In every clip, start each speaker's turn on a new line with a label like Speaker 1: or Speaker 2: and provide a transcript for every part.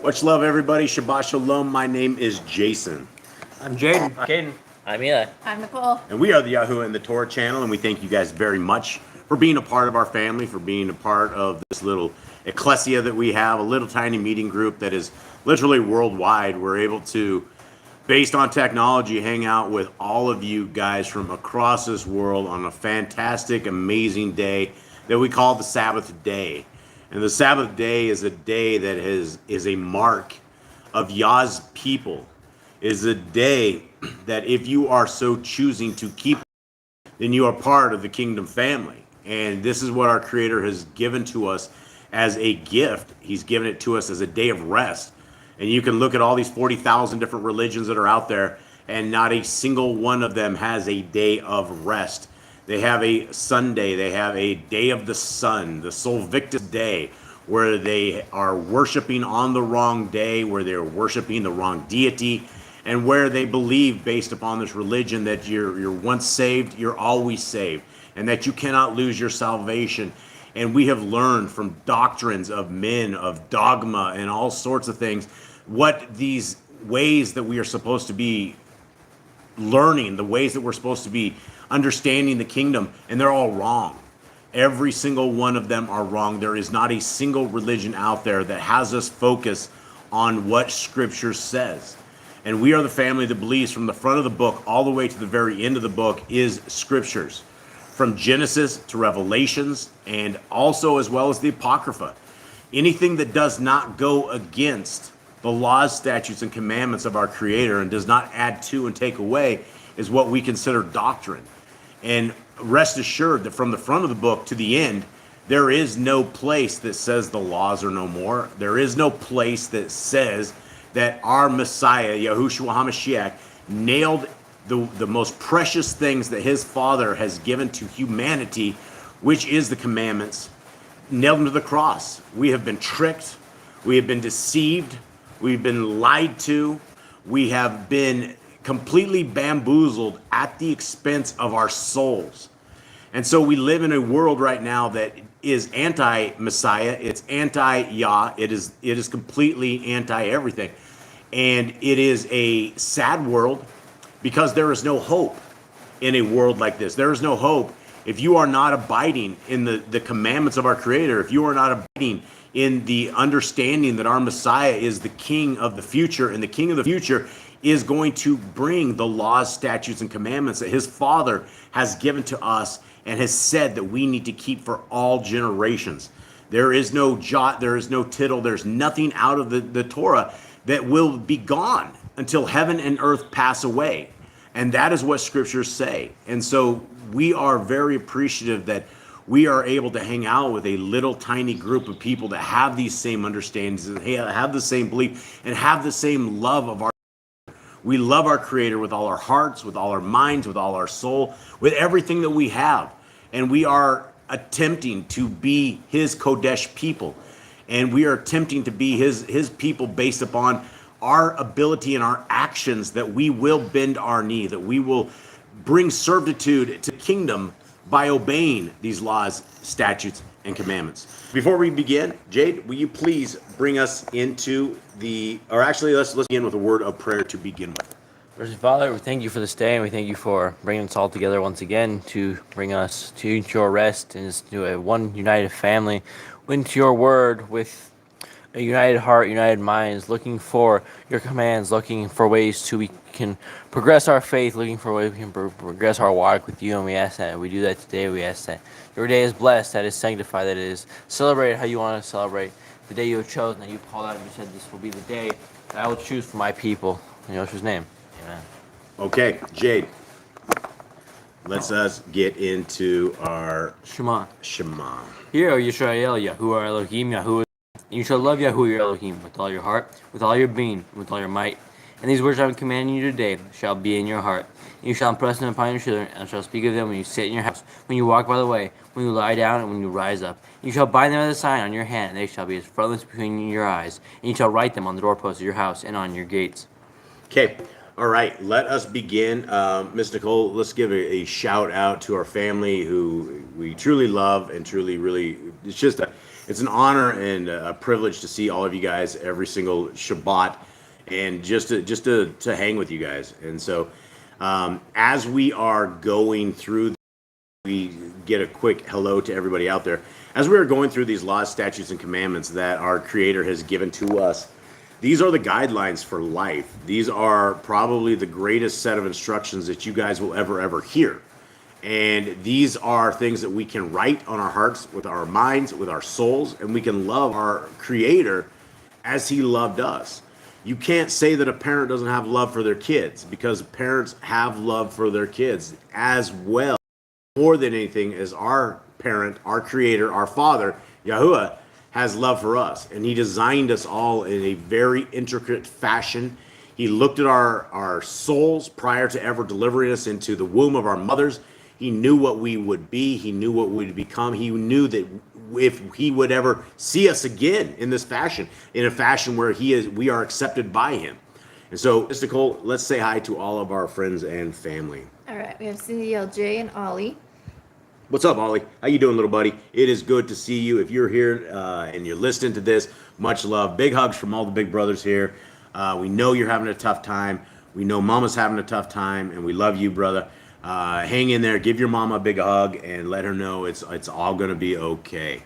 Speaker 1: Much love, everybody. Shabbat Shalom. My name is Jason.
Speaker 2: I'm Jaden.
Speaker 3: I'm Eli.
Speaker 4: I'm Nicole.
Speaker 1: And we are the 𝐤𝐄𝐄 and the Torah channel, and we thank you guys very much for being a part of our family, for being a part of this little ecclesia that we have, a little tiny meeting group that is literally worldwide. We're able to, based on technology, hang out with all of you guys from across this world on a fantastic, amazing day that we call the Sabbath day. And the Sabbath day is a day that is a mark of Yah's people. Is a day that if you are so choosing to keep, then you are part of the kingdom family. And this is what our Creator has given to us as a gift. He's given it to us as a day of rest. And you can look at all these 40,000 different religions that are out there, and not a single one of them has a day of rest. They have a Sunday, they have a day of the sun, the Solvictus day, where they are worshiping on the wrong day, where they're worshiping the wrong deity, and where they believe, based upon this religion, that you're once saved, you're always saved, and that you cannot lose your salvation. And we have learned from doctrines of men, of dogma, and all sorts of things, what these ways that we are supposed to be learning, the ways that we're supposed to be understanding the kingdom, and they're all wrong. Every single one of them are wrong. There is not a single religion out there that has us focus on what Scripture says. And we are the family that believes from the front of the book all the way to the very end of the book is Scriptures. From Genesis to Revelations, and also as well as the Apocrypha. Anything that does not go against the laws, statutes, and commandments of our Creator and does not add to and take away is what we consider doctrine. And rest assured that from the front of the book to the end, there is no place that says the laws are no more. There is no place that says that our Messiah, Yahushua HaMashiach, nailed the most precious things that his Father has given to humanity, which is the commandments, nailed them to the cross. We have been tricked. We have been deceived. We've been lied to. We have been completely bamboozled at the expense of our souls. And so we live in a world right now that is anti-Messiah. It's anti-Yah. It is completely anti-everything. And it is a sad world because there is no hope in a world like this. There is no hope if you are not abiding in the commandments of our Creator, if you are not abiding in the understanding that our Messiah is the King of the future, and the King of the future is going to bring the laws, statutes, and commandments that his Father has given to us and has said that we need to keep for all generations. There is no jot, there is no tittle, there's nothing out of the Torah that will be gone until heaven and earth pass away. And that is what Scriptures say. And so we are very appreciative that we are able to hang out with a little tiny group of people that have these same understandings, and have the same belief, and have the same love of our. We love our Creator with all our hearts, with all our minds, with all our soul, with everything that we have. And we are attempting to be his Kodesh people. And we are attempting to be his people based upon our ability and our actions, that we will bend our knee, that we will bring servitude to the kingdom by obeying these laws, statutes, and commandments. Before we begin, Jade, will you please bring us into let's begin with a word of prayer to begin with.
Speaker 3: First Father, we thank you for this day, and we thank you for bringing us all together once again to bring us to your rest and to a one united family, into your word with a united heart, united minds, looking for your commands, looking for ways we can progress our faith, looking for ways we can progress our walk with you. And we ask that we do that today. We ask that your day is blessed, that is sanctified, that it is celebrated how you want to celebrate the day you have chosen, that you called out and you said this will be the day that I will choose for my people. In Yahshua's name, amen.
Speaker 1: Okay, Jade, let's us get into our
Speaker 3: Shema.
Speaker 1: Hear,
Speaker 3: O Yisrael, Yahuwah Elohim, Yahuwah. You shall love Yahuwah your Elohim with all your heart, with all your being, with all your might. And these words I am commanding you today shall be in your heart. And you shall impress them upon your children, and shall speak of them when you sit in your house, when you walk by the way, when you lie down, and when you rise up. And you shall bind them as a sign on your hand, and they shall be as frontlets between your eyes. And you shall write them on the doorposts of your house and on your gates.
Speaker 1: Okay. All right, let us begin. Ms. Nicole, let's give a shout out to our family who we truly love and truly, really, it's just It's an honor and a privilege to see all of you guys every single Shabbat, and just to hang with you guys. And so, as we are going through, we get a quick hello to everybody out there. As we are going through these laws, statutes, and commandments that our Creator has given to us, these are the guidelines for life. These are probably the greatest set of instructions that you guys will ever hear. And these are things that we can write on our hearts, with our minds, with our souls, and we can love our Creator as He loved us. You can't say that a parent doesn't have love for their kids, because parents have love for their kids as well. More than anything, as our parent, our Creator, our Father, Yahuwah, has love for us. And He designed us all in a very intricate fashion. He looked at our souls prior to ever delivering us into the womb of our mothers. He knew what we would be. He knew what we would become. He knew that if He would ever see us again in this fashion, in a fashion where we are accepted by Him. And so, Nicole, let's say hi to all of our friends and family.
Speaker 2: All right, we have Cindy, LJ, and Ollie.
Speaker 1: What's up, Ollie? How you doing, little buddy? It is good to see you. If you're here and you're listening to this, much love. Big hugs from all the big brothers here. We know you're having a tough time. We know Mama's having a tough time, and we love you, brother. Hang in there. Give your mama a big hug and let her know it's all going to be okay.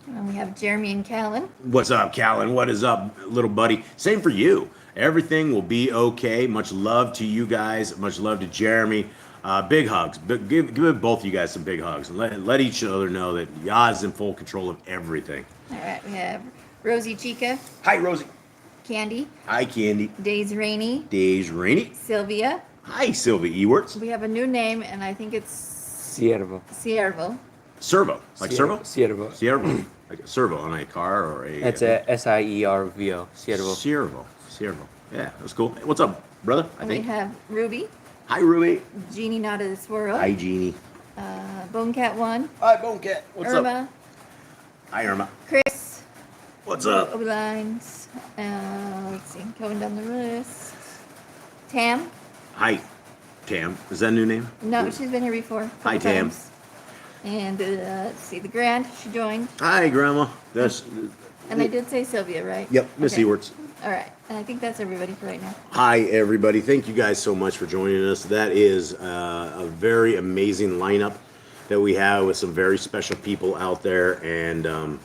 Speaker 2: And we have Jeremy and Callan.
Speaker 1: What's up, Callan? What is up, little buddy? Same for you. Everything will be okay. Much love to you guys. Much love to Jeremy. Big hugs. Give both of you guys some big hugs. And let each other know that Yah is in full control of everything.
Speaker 2: All right, we have Rosie Chica,
Speaker 1: Hi, Rosie.
Speaker 2: Candy,
Speaker 1: Hi, Candy.
Speaker 2: Days Rainey,
Speaker 1: Days Rainey.
Speaker 2: Sylvia.
Speaker 1: Hi, Sylvia Ewerts.
Speaker 2: We have a new name, and I think it's
Speaker 3: Siervo.
Speaker 2: Siervo.
Speaker 1: Servo. Like servo?
Speaker 3: Siervo.
Speaker 1: Siervo. Like a servo on a car or a...
Speaker 3: That's a Siervo. Siervo.
Speaker 1: Siervo. Siervo. Yeah, that's cool. What's up, brother? I
Speaker 2: And we
Speaker 1: think.
Speaker 2: have Ruby,
Speaker 1: Hi, Ruby.
Speaker 2: Jeannie Not of This World,
Speaker 1: Hi, Jeannie.
Speaker 2: Bonecat 1,
Speaker 1: Hi, Bonecat. What's up?
Speaker 2: Irma,
Speaker 1: Hi, Irma.
Speaker 2: Chris,
Speaker 1: What's up?
Speaker 2: Lines. Let's see, going down the list. Tam.
Speaker 1: Hi, Tam. Is that a new name?
Speaker 2: No, she's been here before. a
Speaker 1: Hi,
Speaker 2: couple
Speaker 1: Tam.
Speaker 2: times. And let's see, the Grand, she joined.
Speaker 1: Hi, Grandma. That's...
Speaker 2: And I did say Sylvia, right?
Speaker 1: Yep, Miss
Speaker 2: Okay.
Speaker 1: Ewerts.
Speaker 2: All right, and I think that's everybody for right now.
Speaker 1: Hi, everybody. Thank you guys so much for joining us. That is a very amazing lineup that we have with some very special people out there. And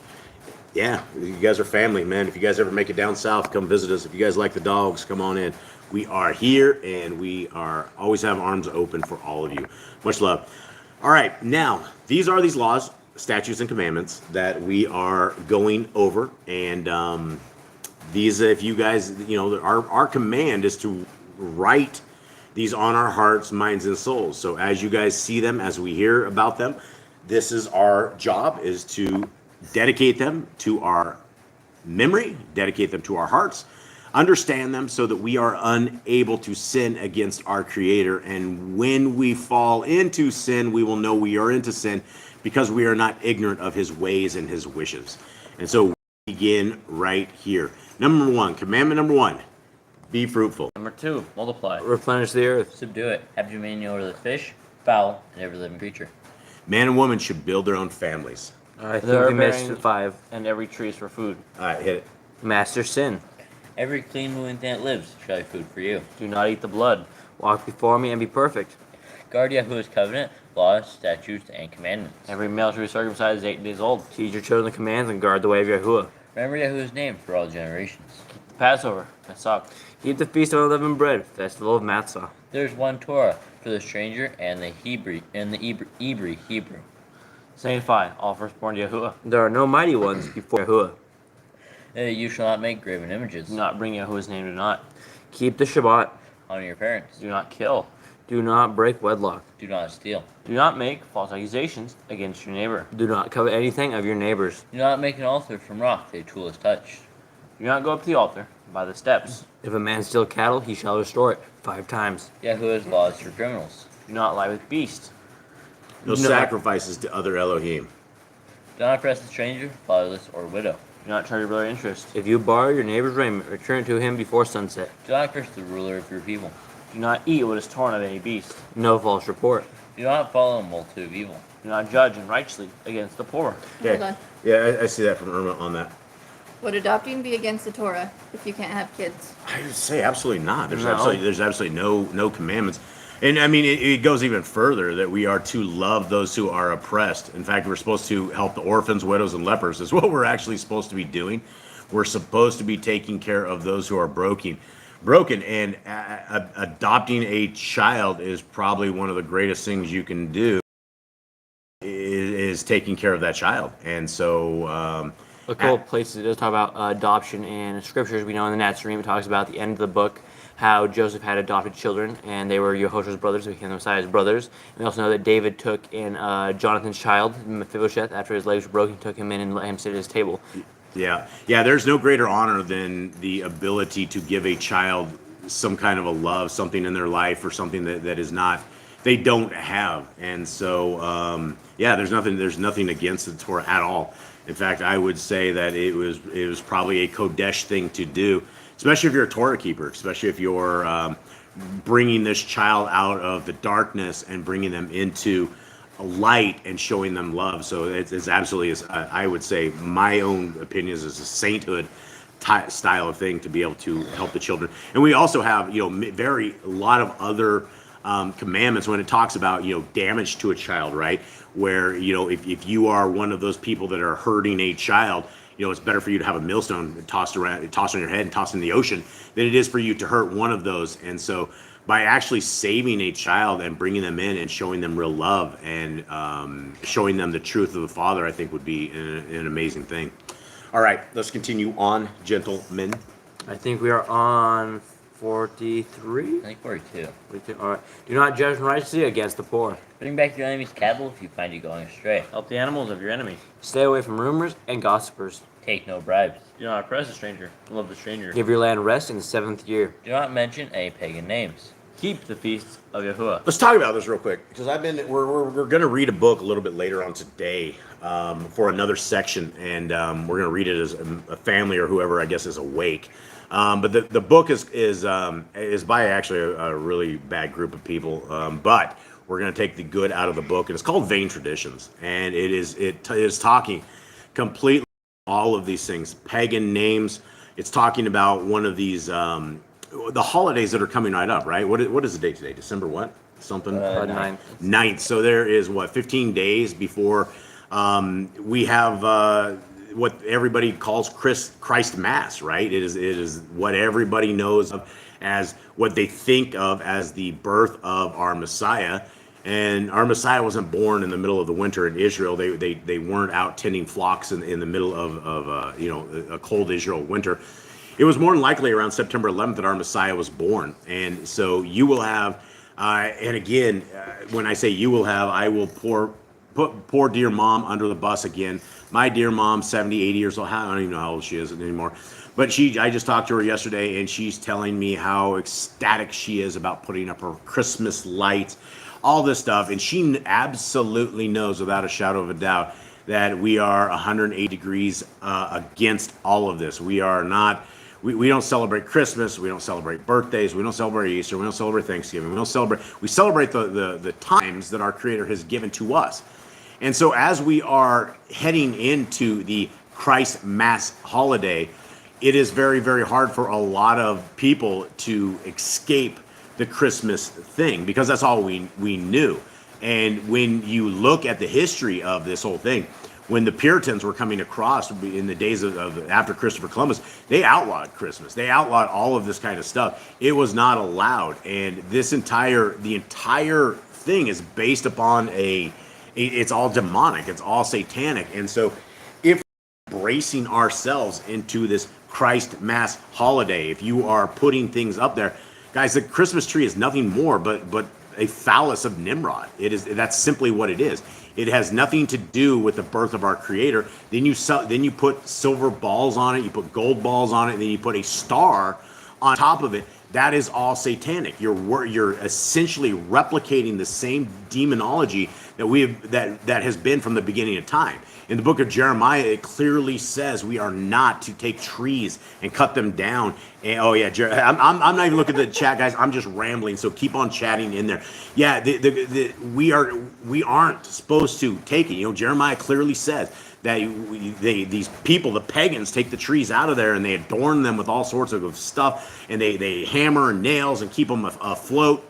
Speaker 1: yeah, you guys are family, man. If you guys ever make it down south, come visit us. If you guys like the dogs, come on in. We are here, and we are always have arms open for all of you. Much love. All right, now, these are these laws, statutes, and commandments that we are going over. And these, if you guys, you know, our command is to write these on our hearts, minds, and souls. So as you guys see them, as we hear about them, this is our job, is to dedicate them to our memory, dedicate them to our hearts, understand them so that we are unable to sin against our Creator. And when we fall into sin, we will know we are into sin because we are not ignorant of His ways and His wishes. And so we begin right here. Number one, commandment number one, be fruitful.
Speaker 4: Number 2, multiply.
Speaker 3: Replenish the earth.
Speaker 4: Subdue it. Have dominion over the fish, fowl, and every living creature.
Speaker 1: Man and woman should build their own families.
Speaker 3: I think
Speaker 4: There
Speaker 3: we
Speaker 4: are
Speaker 3: missed
Speaker 4: bearing-
Speaker 3: 5.
Speaker 4: And every tree is for food.
Speaker 1: All right, hit it.
Speaker 3: Master sin.
Speaker 4: Every clean moving thing that lives shall be food for you.
Speaker 3: Do not eat the blood. Walk before me and be perfect.
Speaker 4: Guard Yahuwah's covenant, laws, statutes, and commandments.
Speaker 3: Every male to be circumcised is 8 days old. Teach your children the commands and guard the way of Yahuwah.
Speaker 4: Remember Yahuwah's name for all generations.
Speaker 3: The Passover. Pesach. Keep the feast of unleavened bread. Festival of Matzah.
Speaker 4: There is one Torah for the stranger and the Hebrew.
Speaker 3: Sanctify all firstborn to Yahuwah. There are no mighty ones before Yahuwah.
Speaker 4: You shall not make graven images.
Speaker 3: Do not bring Yahuwah's name to naught. Keep the Shabbat.
Speaker 4: Honor your parents.
Speaker 3: Do not kill. Do not break wedlock.
Speaker 4: Do not steal.
Speaker 3: Do not make false accusations against your neighbor. Do not covet anything of your neighbor's.
Speaker 4: Do not make an altar from rock that a tool has touched.
Speaker 3: Do not go up to the altar by the steps. If a man steal cattle, he shall restore it 5 times.
Speaker 4: Yahuwah's laws for criminals.
Speaker 3: Do not lie with beasts.
Speaker 1: No sacrifices to other Elohim.
Speaker 4: Do not oppress the stranger, fatherless, or widow.
Speaker 3: Do not charge your brother interest. If you borrow your neighbor's raiment, return it to him before sunset.
Speaker 4: Do not curse the ruler of your people.
Speaker 3: Do not eat what is torn of any beast. No false report.
Speaker 4: Do not follow a multitude of evil.
Speaker 3: Do not judge unrighteously against the poor.
Speaker 2: Hold on.
Speaker 1: Yeah, I see that from 𝐉𝐄 on that.
Speaker 2: Would adopting be against the Torah if you can't have kids?
Speaker 1: I would say absolutely not. There's
Speaker 3: No.
Speaker 1: absolutely no commandments. And I mean, it goes even further that we are to love those who are oppressed. In fact, we're supposed to help the orphans, widows, and lepers. Is what we're actually supposed to be doing. We're supposed to be taking care of those who are broken. And adopting a child is probably one of the greatest things you can do. Is taking care of that child. And so,
Speaker 3: A couple of places it does talk about adoption in scriptures. We know in the Nazarene it talks about at the end of the book how Joseph had adopted children, and they were Yehoshua's brothers, who became the Messiah's brothers. And we also know that David took in Jonathan's child, Mephibosheth, after his legs were broken, took him in and let him sit at his table.
Speaker 1: yeah. There's no greater honor than the ability to give a child some kind of a love, something in their life, or something that is not they don't have. And so, there's nothing against the Torah at all. In fact, I would say that it was probably a Kodesh thing to do, especially if you're a Torah keeper, especially if you're bringing this child out of the darkness and bringing them into a light and showing them love. So it's absolutely, I would say, my own opinion is a sainthood style of thing to be able to help the children. And we also have, a lot of other commandments when it talks about, damage to a child, right? Where, if you are one of those people that are hurting a child, it's better for you to have a millstone tossed on your head and tossed in the ocean than it is for you to hurt one of those. And so by actually saving a child and bringing them in and showing them real love and showing them the truth of the Father, I think would be an amazing thing. All right, let's continue on, gentlemen.
Speaker 3: I think we are on 43.
Speaker 4: I think 42.
Speaker 3: All right. Do not judge unrighteously against the poor.
Speaker 4: Bring back your enemy's cattle if you find you going astray.
Speaker 3: Help the animals of your enemy. Stay away from rumors and gossipers.
Speaker 4: Take no bribes.
Speaker 3: Do not oppress a stranger. Love the stranger. Give your land rest in the 7th year.
Speaker 4: Do not mention any pagan names.
Speaker 3: Keep the feasts of Yahuwah.
Speaker 1: Let's talk about this real quick because we're going to read a book a little bit later on today for another section, and we're going to read it as a family or whoever I guess is awake. But the book is by actually a really bad group of people, but we're going to take the good out of the book, and it's called Vain Traditions, and it is talking completely all of these things, pagan names. It's talking about one of these the holidays that are coming right up, right? What is the date today? December what? Something?
Speaker 3: 9th.
Speaker 1: 9th. So there is 15 days before we have what everybody calls Christ Mass, right? It is what everybody knows of as what they think of as the birth of our Messiah. And our Messiah wasn't born in the middle of the winter in Israel. They weren't out tending flocks in the middle of a cold Israel winter. It was more than likely around September 11th that our Messiah was born. And so you will have, and again, when I say you will have, I will put poor dear mom under the bus again. My dear mom, 70, 80 years old. I don't even know how old she is anymore. But I just talked to her yesterday, and she's telling me how ecstatic she is about putting up her Christmas lights, all this stuff. And she absolutely knows without a shadow of a doubt that we are 180 degrees against all of this. We are not... We don't celebrate Christmas. We don't celebrate birthdays. We don't celebrate Easter. We don't celebrate Thanksgiving. We celebrate the times that our Creator has given to us. And so as we are heading into the Christ Mass holiday, it is very, very hard for a lot of people to escape the Christmas thing because that's all we knew. And when you look at the history of this whole thing, when the Puritans were coming across in the days of after Christopher Columbus, they outlawed Christmas. They outlawed all of this kind of stuff. It was not allowed, and the entire thing is based upon it's all demonic. It's all satanic, and so if we're bracing ourselves into this Christ Mass holiday, if you are putting things up there, guys, the Christmas tree is nothing more but a phallus of Nimrod. That's simply what it is. It has nothing to do with the birth of our Creator. Then you put silver balls on it, you put gold balls on it, and then you put a star on top of it. That is all satanic. You're essentially replicating the same demonology that has been from the beginning of time. In the book of Jeremiah, it clearly says we are not to take trees and cut them down And, oh yeah, I'm not even looking at the chat, guys. I'm just rambling, so keep on chatting in there. Yeah, we aren't supposed to take it. You know, Jeremiah clearly says that these people, the pagans, take the trees out of there and they adorn them with all sorts of stuff, and they hammer and nails and keep them afloat.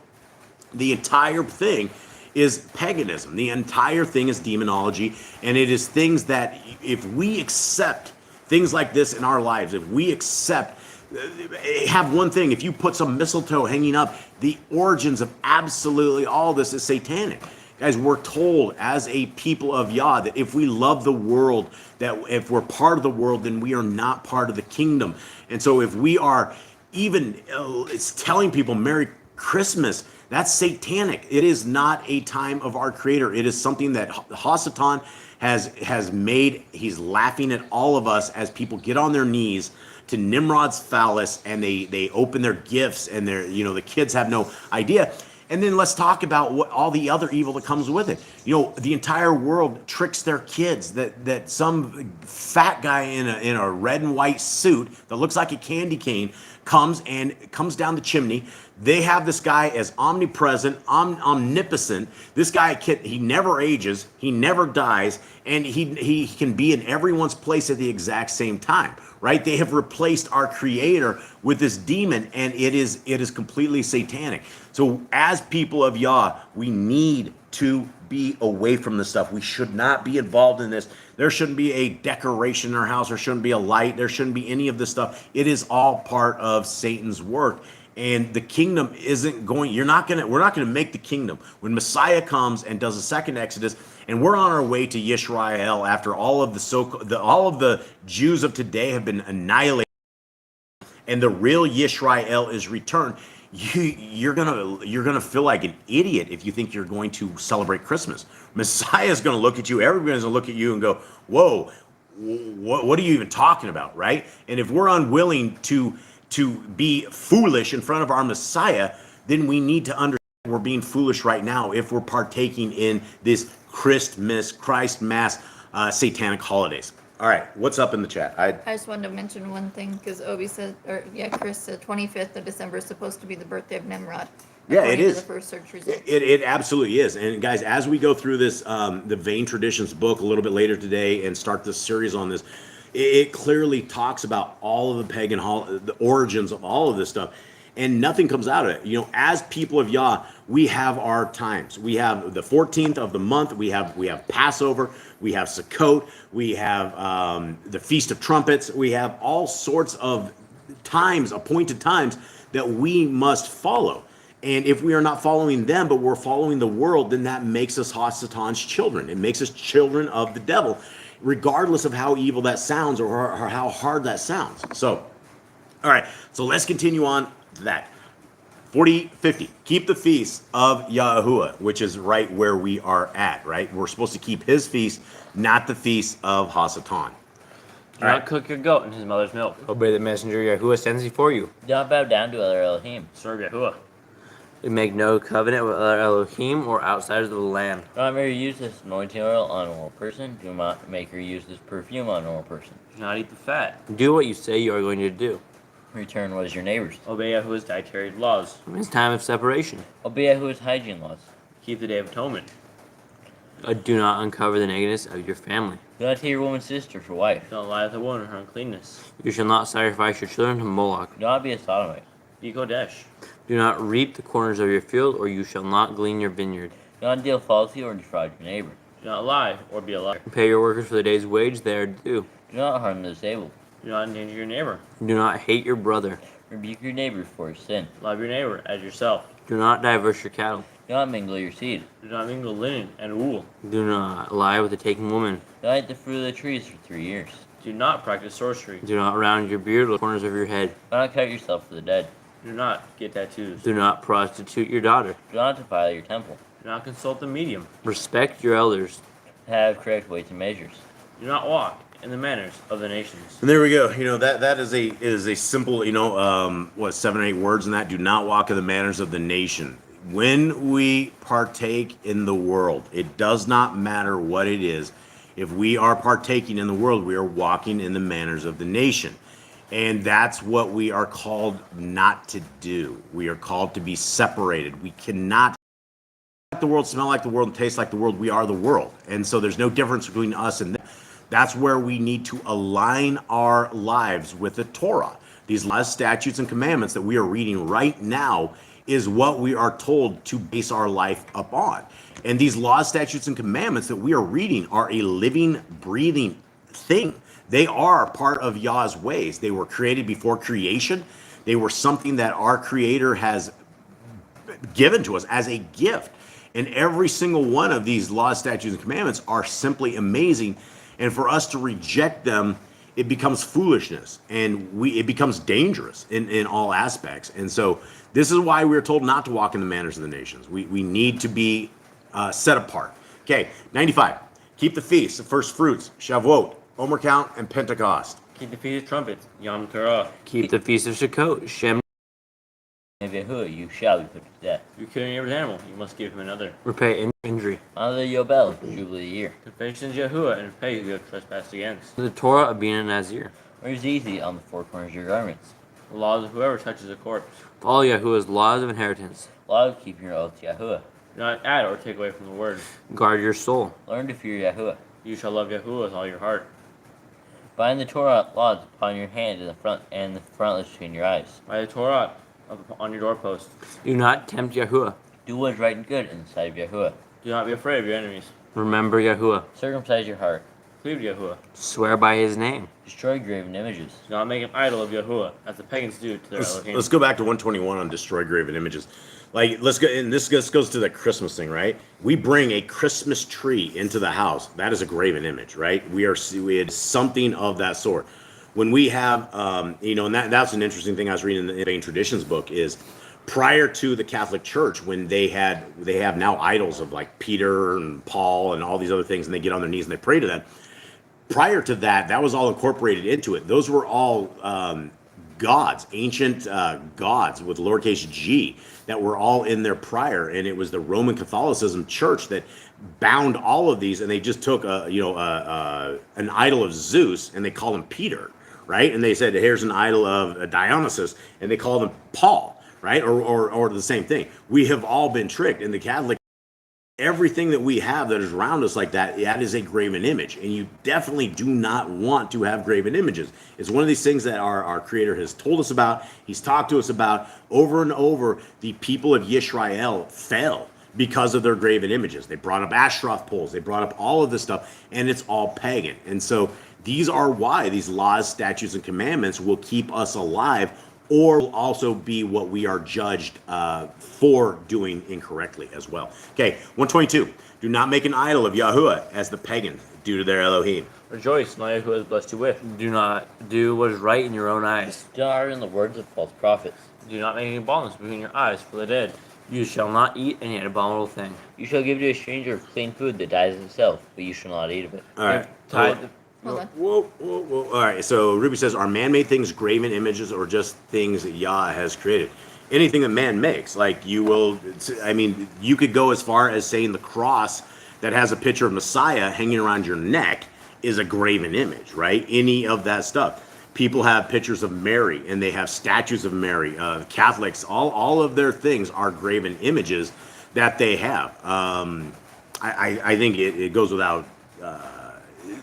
Speaker 1: The entire thing is paganism. The entire thing is demonology, and it is things that if we accept things like this in our lives, if we accept, have one thing, if you put some mistletoe hanging up, the origins of absolutely all this is satanic. Guys, we're told as a people of Yah that if we love the world, that if we're part of the world, then we are not part of the kingdom. And so if we are even it's telling people Merry Christmas, that's satanic. It is not a time of our Creator. It is something that Hasatan has made. He's laughing at all of us as people get on their knees to Nimrod's phallus, and they open their gifts, and the kids have no idea. And then let's talk about what all the other evil that comes with it. You know, the entire world tricks their kids that some fat guy in a red and white suit that looks like a candy cane comes down the chimney. They have this guy as omnipresent, omnipotent. This guy he never ages, he never dies, and he can be in everyone's place at the exact same time. Right? They have replaced our Creator with this demon, and it is completely satanic. So as people of Yah, we need to be away from this stuff. We should not be involved in this. There shouldn't be a decoration in our house. There shouldn't be a light. There shouldn't be any of this stuff. It is all part of Satan's work. And the kingdom isn't going, we're not going to make the kingdom. When Messiah comes and does a second Exodus, and we're on our way to Yisrael after all of the Jews of today have been annihilated, and the real Yisrael is returned, you're gonna feel like an idiot if you think you're going to celebrate Christmas. Messiah is going to look at you. Everybody's going to look at you and go, "Whoa, what are you even talking about?" Right? And if we're unwilling to be foolish in front of our Messiah, then we need to understand we're being foolish right now if we're partaking in this Christ Mass satanic holidays. All right, what's up in the chat?
Speaker 2: I just wanted to mention one thing because Obi said, Chris said 25th of December is supposed to be the birthday of Nimrod.
Speaker 1: Yeah, it is.
Speaker 2: The first search results.
Speaker 1: It absolutely is. And guys, as we go through this, the Vain Traditions book a little bit later today and start this series on this, it clearly talks about all of the pagan the origins of all of this stuff, and nothing comes out of it. You know, as people of Yah, we have our times. We have the 14th of the month. We have Passover. We have Sukkot. We have the Feast of Trumpets. We have all sorts of times, appointed times that we must follow. And if we are not following them, but we're following the world, then that makes us Satan's children. It makes us children of the devil, regardless of how evil that sounds or how hard that sounds. So, all right, so let's continue on to that. 50. Keep the feast of Yahuwah, which is right where we are at, right? We're supposed to keep his feast, not the feast of Hasatan.
Speaker 3: Do not cook your goat in his mother's milk. Obey the messenger Yahuwah sends before you.
Speaker 4: Do not bow down to other Elohim.
Speaker 3: Serve Yahuwah. Make no covenant with other Elohim or outsiders of the land.
Speaker 4: Do not make her use this anointing oil on a normal person. Do not make her use this perfume on a normal person.
Speaker 3: Do not eat the fat. Do what you say you are going to do.
Speaker 4: Return what is your neighbor's.
Speaker 3: Obey Yahuwah's dietary laws. It's time of separation.
Speaker 4: Obey Yahuwah's hygiene laws.
Speaker 3: Keep the Day of Atonement. Do not uncover the nakedness of your family.
Speaker 4: Do not take your woman's sister for wife.
Speaker 3: Do not lie with a woman in her uncleanness. You shall not sacrifice your children to Moloch.
Speaker 4: Do not be a sodomite.
Speaker 3: Be Kodesh. Do not reap the corners of your field, or you shall not glean your vineyard.
Speaker 4: Do not deal falsely or defraud your neighbor.
Speaker 3: Do not lie or be a liar. Pay your workers for the day's wage they are due.
Speaker 4: Do not harm the disabled.
Speaker 3: Do not endanger your neighbor. Do not hate your brother.
Speaker 4: Rebuke your neighbor for his sin.
Speaker 3: Love your neighbor as yourself. Do not diverse your cattle.
Speaker 4: Do not mingle your seed.
Speaker 3: Do not mingle linen and wool. Do not lie with a taken woman.
Speaker 4: Do not eat the fruit of the trees for 3 years.
Speaker 3: Do not practice sorcery. Do not round your beard with the corners of your head.
Speaker 4: Do not cut yourself for the dead.
Speaker 3: Do not get tattoos. Do not prostitute your daughter.
Speaker 4: Do not defile your temple.
Speaker 3: Do not consult the medium. Respect your elders.
Speaker 4: Have correct weights and measures.
Speaker 3: Do not walk in the manners of the nations.
Speaker 1: And there we go. You know, that is a simple, 7 or 8 words in that. Do not walk in the manners of the nation. When we partake in the world, it does not matter what it is. If we are partaking in the world, we are walking in the manners of the nation. And that's what we are called not to do. We are called to be separated. We cannot let the world, smell like the world, and taste like the world. We are the world. And so there's no difference between us and them. That's where we need to align our lives with the Torah. These laws, statutes, and commandments that we are reading right now is what we are told to base our life upon. And these laws, statutes, and commandments that we are reading are a living, breathing thing. They are part of Yah's ways. They were created before creation. They were something that our Creator has given to us as a gift. And every single one of these laws, statutes, and commandments are simply amazing. And for us to reject them, it becomes foolishness, and it becomes dangerous in all aspects. And so this is why we're told not to walk in the manners of the nations. We need to be set apart. Okay, 95. Keep the feasts, the first fruits, Shavuot, Omer count, and Pentecost.
Speaker 3: Keep the Feast of Trumpets, Yom Torah.
Speaker 4: Keep
Speaker 3: the Feast of Sukkot, Shem.
Speaker 4: of Yahuwah, you shall be put to death.
Speaker 3: You kill your animal, you must give him another. Repay injury.
Speaker 4: Honor the Yobel, Jubilee year.
Speaker 3: Confess to Yahuwah and repay who you have trespassed against. The Torah of being a Nazir.
Speaker 4: Wear easy on the four corners of your garments.
Speaker 3: The laws of whoever touches a corpse. Follow Yahuwah's laws of inheritance.
Speaker 4: Law of keeping your oath to Yahuwah.
Speaker 3: Do not add or take away from the word.
Speaker 5: Guard your soul.
Speaker 4: Learn to fear Yahuwah.
Speaker 3: You shall love Yahuwah with all your heart.
Speaker 4: Bind the Torah laws upon your hand and the frontlets between your eyes.
Speaker 3: By the Torah on your doorpost.
Speaker 5: Do not tempt Yahuwah.
Speaker 4: Do what is right and good in the sight of Yahuwah.
Speaker 3: Do not be afraid of your enemies.
Speaker 5: Remember Yahuwah.
Speaker 4: Circumcise your heart.
Speaker 3: Cleave to Yahuwah.
Speaker 5: Swear by his name.
Speaker 4: Destroy graven images.
Speaker 3: Do not make an idol of Yahuwah, as the pagans do to their Elohim.
Speaker 1: Let's go back to 121 on destroy graven images. Like, let's go, and this goes to the Christmas thing, right? We bring a Christmas tree into the house. That is a graven image, right? We had something of that sort. When we have, and that's an interesting thing I was reading in the Ancient Traditions book is prior to the Catholic Church, when they have now idols of like Peter and Paul and all these other things, and they get on their knees and they pray to them. Prior to that, that was all incorporated into it. Those were all gods, ancient gods with lowercase g that were all in there prior, and it was the Roman Catholicism Church that bound all of these, and they just took an idol of Zeus and they called him Peter, right? And they said here's an idol of Dionysus, and they called him Paul, right? Or the same thing. We have all been tricked, and the Catholic. Everything that we have that is around us like that is a graven image, and you definitely do not want to have graven images. It's one of these things that our Creator has told us about. He's talked to us about over and over. The people of Yisrael fell because of their graven images. They brought up Ashtaroth poles. They brought up all of this stuff, and it's all pagan. And so these are why these laws, statutes, and commandments will keep us alive, or will also be what we are judged for doing incorrectly as well. Okay, 122. Do not make an idol of Yahuwah as the pagans do to their Elohim.
Speaker 3: Rejoice, not Yahuwah has blessed you with.
Speaker 5: Do not do what is right in your own eyes.
Speaker 4: Do not harden the words of false prophets.
Speaker 3: Do not make any baldness between your eyes for the dead.
Speaker 5: You shall not eat any abominable thing.
Speaker 4: You shall give to a stranger clean food that dies of itself, but you shall not eat of it.
Speaker 1: All right.
Speaker 2: Hold on.
Speaker 1: Whoa. All right, so Ruby says, are man-made things graven images or just things that Yah has created? Anything that man makes, like you could go as far as saying the cross that has a picture of Messiah hanging around your neck is a graven image, right? Any of that stuff. People have pictures of Mary, and they have statues of Mary. Catholics, all of their things are graven images that they have. I think it goes without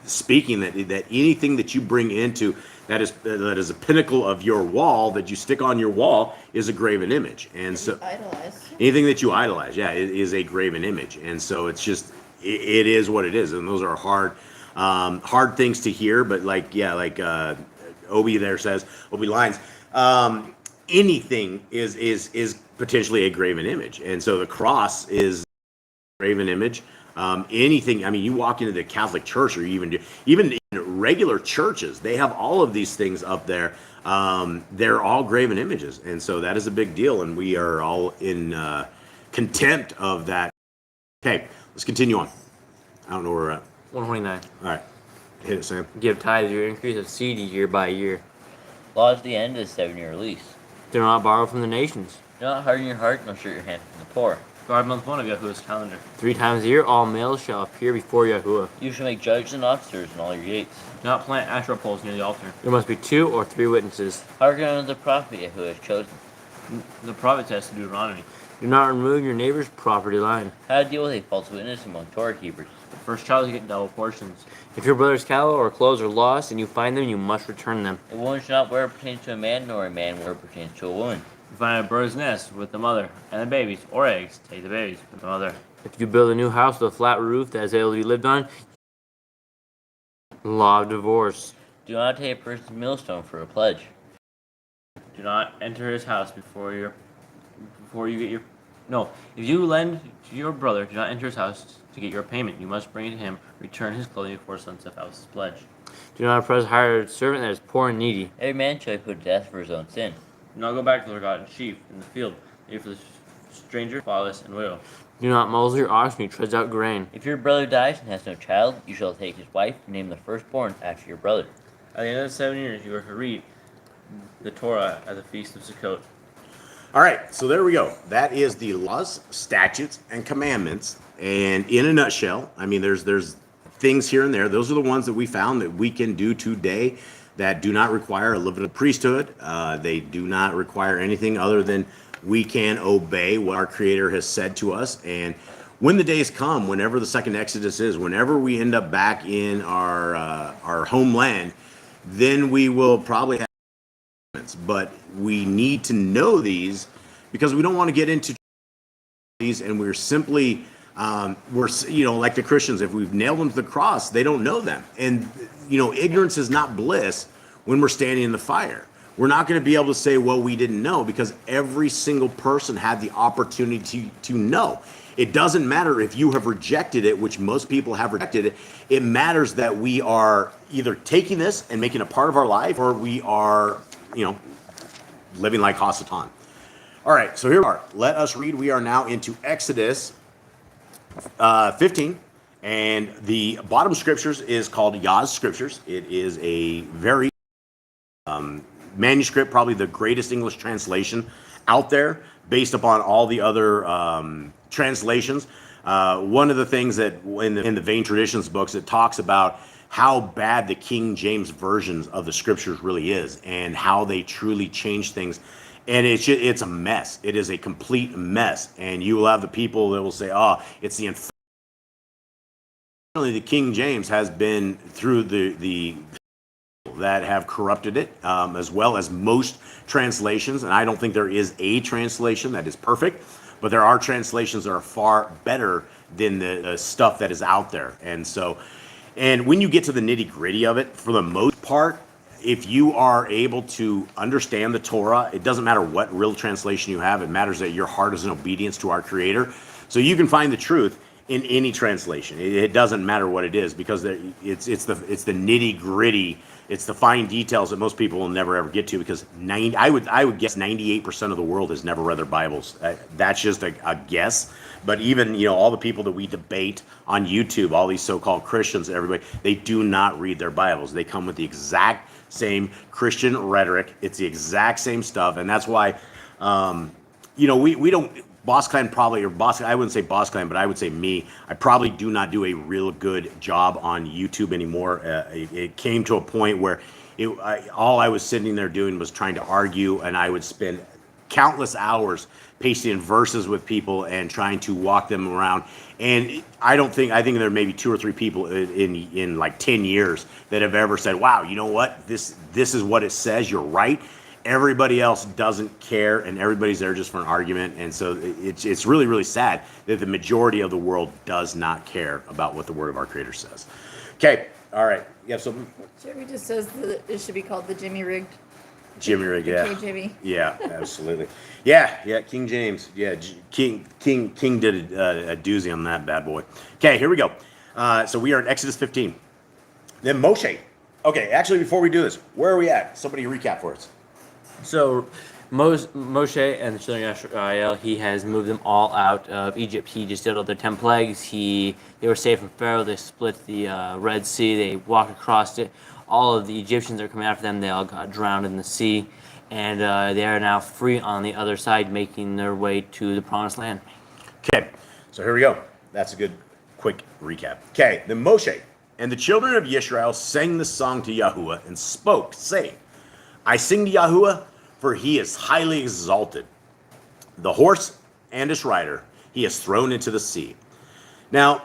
Speaker 1: speaking that anything that you bring into that is a pinnacle of your wall that you stick on your wall is a graven image. And so
Speaker 2: Idolize.
Speaker 1: anything that you idolize, it is a graven image. And so it's just it is what it is, and those are hard things to hear. But like Obi there says, Obi Lines, anything is potentially a graven image, and so the cross is a graven image. Anything, you walk into the Catholic Church, or even in regular churches, they have all of these things up there. They're all graven images, and so that is a big deal, and we are all in contempt of that. Okay, let's continue on. I don't know where we're at.
Speaker 5: 129.
Speaker 1: All right, hit it, Sam.
Speaker 5: Give tithes your increase of seed year by year.
Speaker 4: Law is the end of the 7-year lease.
Speaker 5: Do not borrow from the nations.
Speaker 4: Do not harden your heart, nor shut your hand from the poor.
Speaker 3: Guard month 1 of Yahuwah's calendar.
Speaker 5: 3 times a year, all males shall appear before Yahuwah.
Speaker 4: You shall make judges and officers in all your gates.
Speaker 3: Do not plant Asherah poles near the altar.
Speaker 5: There must be 2 or 3 witnesses.
Speaker 4: Hearken unto the prophet Yahuwah has chosen.
Speaker 3: The prophet says to Deuteronomy.
Speaker 5: Do not remove your neighbor's property line.
Speaker 4: How to deal with a false witness among Torah keepers.
Speaker 3: The first child to get double portions.
Speaker 5: If your brother's cattle or clothes are lost and you find them, you must return them.
Speaker 4: A woman shall not wear what pertains to a man, nor a man wear what pertains to a woman.
Speaker 3: You find a bird's nest with the mother and the babies, or eggs, take the babies with the mother.
Speaker 5: If you build a new house with a flat roof that is able to be lived on, law of divorce.
Speaker 4: Do not take a person's millstone for a pledge.
Speaker 3: Do not enter his house before you get your. No, if you lend to your brother, do not enter his house to get your payment. You must bring it to him. Return his clothing before sunset. That was his pledge.
Speaker 5: Do not oppress a hired servant that is poor and needy.
Speaker 4: Every man shall be put to death for his own sin.
Speaker 3: Do not go back to the forgotten sheep in the field. Leave for the stranger, fatherless, and widow.
Speaker 5: Do not muzzle your ox when he treads out grain.
Speaker 4: If your brother dies and has no child, you shall take his wife and name the firstborn after your brother.
Speaker 3: At the end of the 7 years, you are to read the Torah at the feast of Sukkot.
Speaker 1: All right, so there we go. That is the laws, statutes, and commandments. And in a nutshell, I mean, there's things here and there. Those are the ones that we found that we can do today that do not require a Levitical priesthood. They do not require anything other than we can obey what our Creator has said to us. And when the days come, whenever the second Exodus is, whenever we end up back in our homeland, then we will probably have. But we need to know these because we don't want to get into these, and we're simply we're like the Christians. If we've nailed them to the cross, they don't know them, and ignorance is not bliss when we're standing in the fire. We're not going to be able to say, well, we didn't know, because every single person had the opportunity to know. It doesn't matter if you have rejected it, which most people have rejected it. It matters that we are either taking this and making it part of our life, or we are living like Hasatan. All right, so here we are. Let us read. We are now into Exodus 15, and the bottom scriptures is called Yah Scriptures. It is a very manuscript, probably the greatest English translation out there, based upon all the other translations. One of the things that in the Vain Traditions books, it talks about how bad the King James versions of the scriptures really is, and how they truly change things. And it's a mess. It is a complete mess. And you will have the people that will say, oh, it's the King James has been through the that have corrupted it, as well as most translations. And I don't think there is a translation that is perfect, but there are translations that are far better than the stuff that is out there. And when you get to the nitty-gritty of it, for the most part, if you are able to understand the Torah, it doesn't matter what real translation you have. It matters that your heart is in obedience to our Creator. So you can find the truth in any translation. It doesn't matter what it is, because it's the nitty-gritty. It's the fine details that most people will never ever get to, because I would guess 98% of the world has never read their Bibles. That's just a guess. But even all the people that we debate on YouTube, all these so-called Christians, everybody, they do not read their Bibles. They come with the exact same Christian rhetoric. It's the exact same stuff, and that's why we don't. Boss Clan probably, or Boss, I wouldn't say Boss Clan, but I would say me. I probably do not do a real good job on YouTube anymore. It came to a point where all I was sitting there doing was trying to argue, and I would spend countless hours pasting in verses with people and trying to walk them around. And I think there may be 2 or 3 people in like 10 years that have ever said, wow, you know what? This is what it says. You're right. Everybody else doesn't care, and everybody's there just for an argument. And so it's really, really sad that the majority of the world does not care about what the Word of our Creator says. Okay, all right. You have something?
Speaker 2: Jeremy just says that it should be called the Jimmy Rigged.
Speaker 1: Jimmy Rig, yeah.
Speaker 2: KJV.
Speaker 1: Yeah, absolutely. Yeah, King James. Yeah, King did a doozy on that bad boy. Okay, here we go. So we are in Exodus 15. Then Moshe. Okay, actually, before we do this, where are we at? Somebody recap for us.
Speaker 5: So Moshe and the children of Israel, he has moved them all out of Egypt. He just did all their 10 plagues. They were saved from Pharaoh. They split the Red Sea. They walked across it. All of the Egyptians are coming after them. They all got drowned in the sea. And they are now free on the other side, making their way to the Promised Land.
Speaker 1: Okay, so here we go. That's a good, quick recap. Okay, then Moshe and the children of Yisrael sang the song to Yahuwah and spoke, saying, I sing to Yahuwah, for he is highly exalted. The horse and his rider he has thrown into the sea. Now,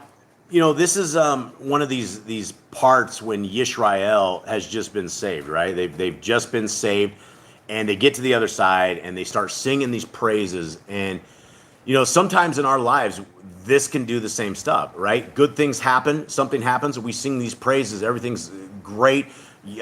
Speaker 1: you know, this is one of these parts when Yisrael has just been saved, right? They've just been saved, and they get to the other side, and they start singing these praises. And, you know, sometimes in our lives, this can do the same stuff, right? Good things happen, something happens, we sing these praises, everything's great.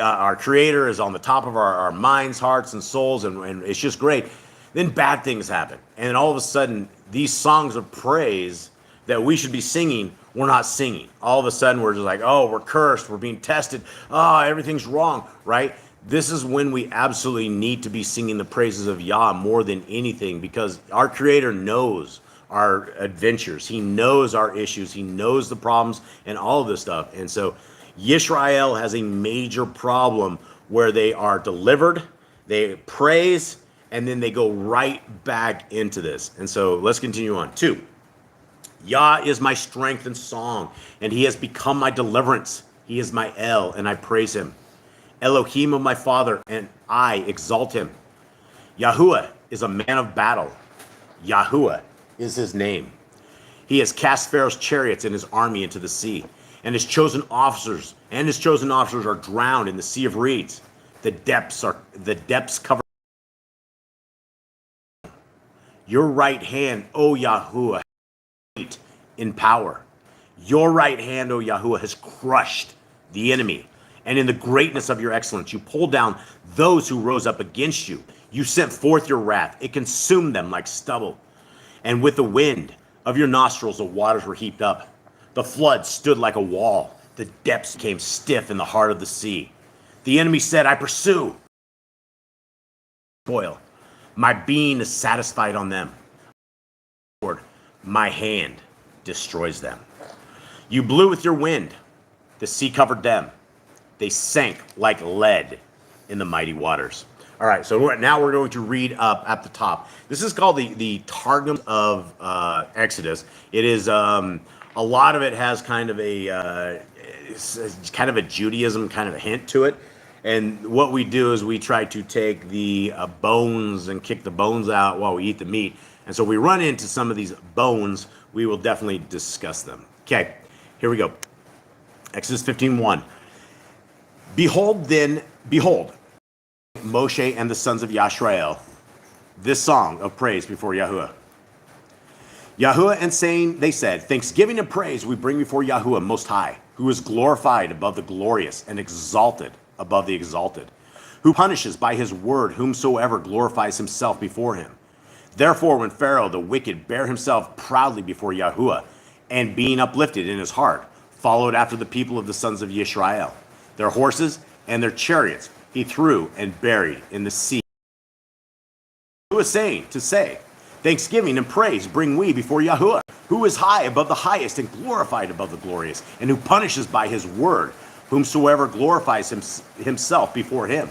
Speaker 1: Our Creator is on the top of our minds, hearts, and souls, and it's just great. Then bad things happen, and all of a sudden, these songs of praise that we should be singing, we're not singing. All of a sudden, we're just like, oh, we're cursed, we're being tested, oh, everything's wrong, right? This is when we absolutely need to be singing the praises of Yah more than anything, because our Creator knows our adventures. He knows our issues. He knows the problems and all of this stuff. And so Yisrael has a major problem where they are delivered, they praise, and then they go right back into this. And so let's continue on. 2. Yah is my strength and song, and he has become my deliverance. He is my El, and I praise him. Elohim of my father, and I exalt him. Yahuwah is a man of battle. Yahuwah is his name. He has cast Pharaoh's chariots and his army into the sea, and his chosen officers are drowned in the sea of reeds. The depths cover. Your right hand, O Yahuwah, in power. Your right hand, O Yahuwah, has crushed the enemy. And in the greatness of your excellence, you pulled down those who rose up against you. You sent forth your wrath. It consumed them like stubble. And with the wind of your nostrils, the waters were heaped up. The flood stood like a wall. The depths became stiff in the heart of the sea. The enemy said, I pursue. Toil. My being is satisfied on them. Lord, my hand destroys them. You blew with your wind. The sea covered them. They sank like lead in the mighty waters. All right, so now we're going to read up at the top. This is called the Targum of Exodus. It is a lot of it has kind of a Judaism kind of a hint to it. And what we do is we try to take the bones and kick the bones out while we eat the meat. And so we run into some of these bones. We will definitely discuss them. Okay, here we go. Exodus 15:1. Behold, Moshe and the sons of Yisrael, this song of praise before Yahuwah. Yahuwah and saying, they said, thanksgiving and praise we bring before Yahuwah Most High, who is glorified above the glorious and exalted above the exalted, who punishes by his word whomsoever glorifies himself before him. Therefore, when Pharaoh the wicked bare himself proudly before Yahuwah, and being uplifted in his heart, followed after the people of the sons of Yisrael, their horses and their chariots he threw and buried in the sea. Who was saying to say, thanksgiving and praise bring we before Yahuwah, who is high above the highest and glorified above the glorious, and who punishes by his word whomsoever glorifies himself before him.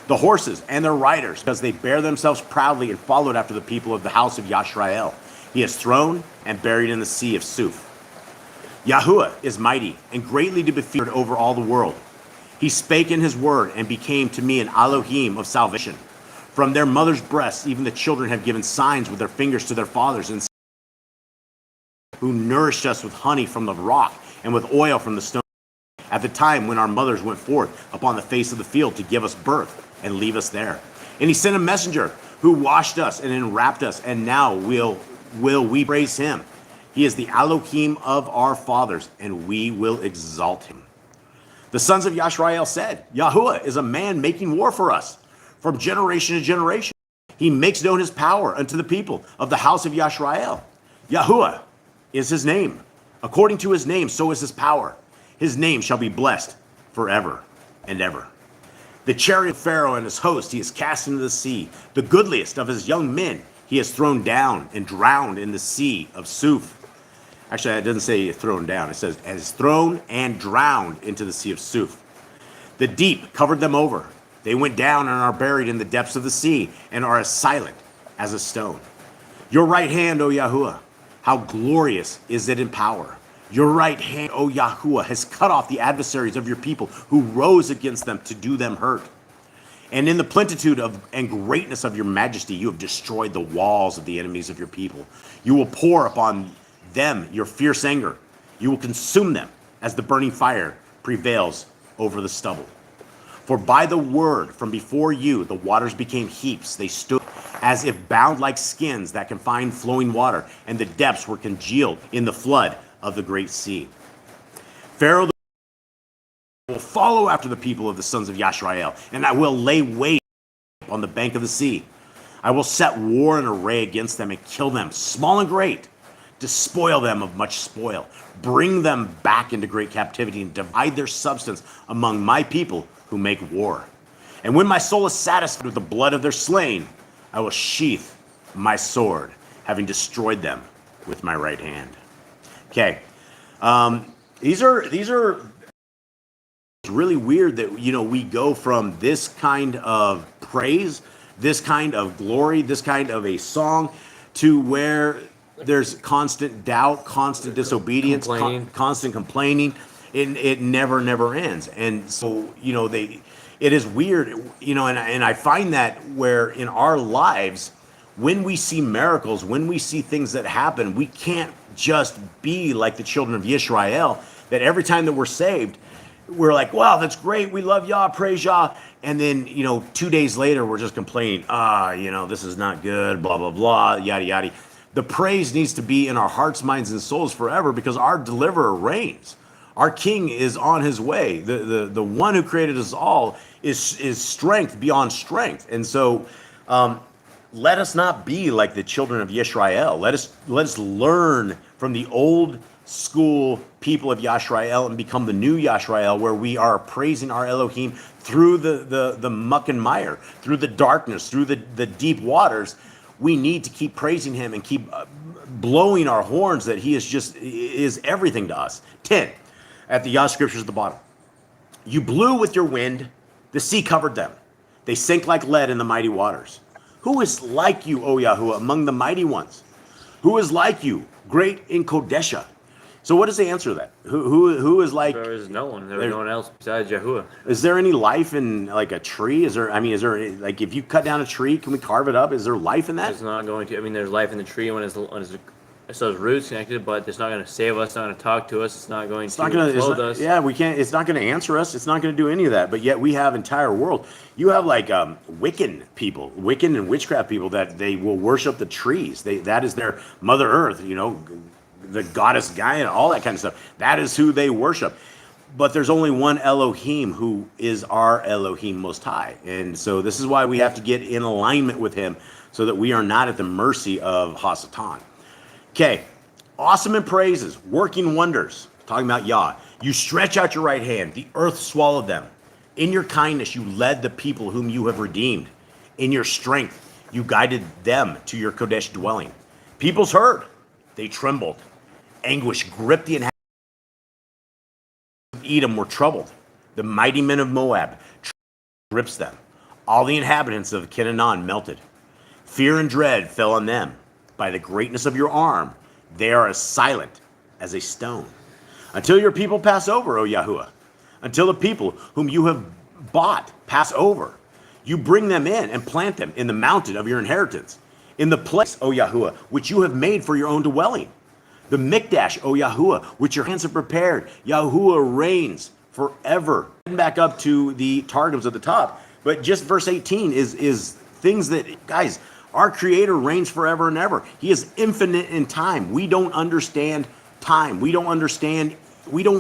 Speaker 1: The horses and their riders, because they bear themselves proudly and followed after the people of the house of Yisrael, he has thrown and buried in the sea of Suf. Yahuwah is mighty and greatly to be feared over all the world. He spake in his word and became to me an Elohim of salvation. From their mother's breasts, even the children have given signs with their fingers to their fathers, and who nourished us with honey from the rock and with oil from the stone, at the time when our mothers went forth upon the face of the field to give us birth and leave us there. And he sent a messenger who washed us and enwrapped us, and now will we praise him. He is the Elohim of our fathers, and we will exalt him. The sons of Yisrael said, Yahuwah is a man making war for us from generation to generation. He makes known his power unto the people of the house of Yisrael. Yahuwah is his name. According to his name, so is his power. His name shall be blessed forever and ever. The chariot of Pharaoh and his host he has cast into the sea. The goodliest of his young men he has thrown down and drowned in the sea of Suf. Actually, it doesn't say thrown down. It says, has thrown and drowned into the sea of Suf. The deep covered them over. They went down and are buried in the depths of the sea and are as silent as a stone. Your right hand, O Yahuwah, How glorious is it in power. Your right hand, O Yahuwah, has cut off the adversaries of your people who rose against them to do them hurt. And in the plenitude of and greatness of your majesty, you have destroyed the walls of the enemies of your people. You will pour upon them your fierce anger. You will consume them as the burning fire prevails over the stubble. For by the word from before you, the waters became heaps. They stood as if bound like skins that confine flowing water, and the depths were congealed in the flood of the great sea. Pharaoh will follow after the people of the sons of Yashrael, and I will lay waste on the bank of the sea. I will set war in array against them and kill them, small and great, despoil them of much spoil, bring them back into great captivity, and divide their substance among my people who make war. And when my soul is satisfied with the blood of their slain, I will sheath my sword, having destroyed them with my right hand. Okay, these are really weird that we go from this kind of praise, this kind of glory, this kind of a song, to where there's constant doubt, constant disobedience, constant complaining. It never ends. And so it is weird, and I find that where in our lives, when we see miracles, when we see things that happen, we can't just be like the children of Israel, that every time that we're saved, we're like, wow, that's great, we love Yah, praise Yah, and then 2 days later we're just complaining, this is not good, blah blah blah, yada yada. The praise needs to be in our hearts, minds, and souls forever, because our deliverer reigns. Our King is on his way. The one who created us all is strength beyond strength. And so let us not be like the children of Yisrael. Let us learn from the old school people of Yisrael and become the new Yisrael, where we are praising our Elohim through the muck and mire, through the darkness, through the deep waters. We need to keep praising him and keep blowing our horns that he is everything to us. 10, at the Yah Scriptures at the bottom. You blew with your wind, the sea covered them. They sank like lead in the mighty waters. Who is like you, O Yahuwah, among the mighty ones? Who is like you, great in Kodesha? So what is the answer to that? Who is like?
Speaker 5: There is no one. There is no one else besides Yahuwah.
Speaker 1: Is there any life in like a tree? Is there like, if you cut down a tree, can we carve it up? Is there life in that?
Speaker 5: It's not going to. I mean, there's life in the tree when it's those roots connected, but it's not going to save us. It's not going to talk to us. It's not going to clothe us.
Speaker 1: Yeah, we can't. It's not going to answer us. It's not going to do any of that. But yet we have entire world. You have like Wiccan people, Wiccan and witchcraft people that they will worship the trees. That is their Mother Earth. The goddess Gaia, all that kind of stuff. That is who they worship. But there's only one Elohim who is our Elohim Most High. And so this is why we have to get in alignment with him, so that we are not at the mercy of Hasatan. Okay, awesome in praises, working wonders. Talking about Yah. You stretch out your right hand, the earth swallowed them. In your kindness, you led the people whom you have redeemed. In your strength, you guided them to your Kodesh dwelling. Peoples heard, they trembled. Anguish gripped the inhabitants of Edom were troubled. The mighty men of Moab grips them. All the inhabitants of Canaan melted. Fear and dread fell on them. By the greatness of your arm, they are as silent as a stone. Until your people pass over, O Yahuwah. Until the people whom you have bought pass over. You bring them in and plant them in the mountain of your inheritance. In the place, O Yahuwah, which you have made for your own dwelling. The Mikdash, O Yahuwah, which your hands have prepared. Yahuwah reigns forever. Back up to the Targums at the top. But just verse 18 is things that, guys, our Creator reigns forever and ever. He is infinite in time. We don't understand time. We don't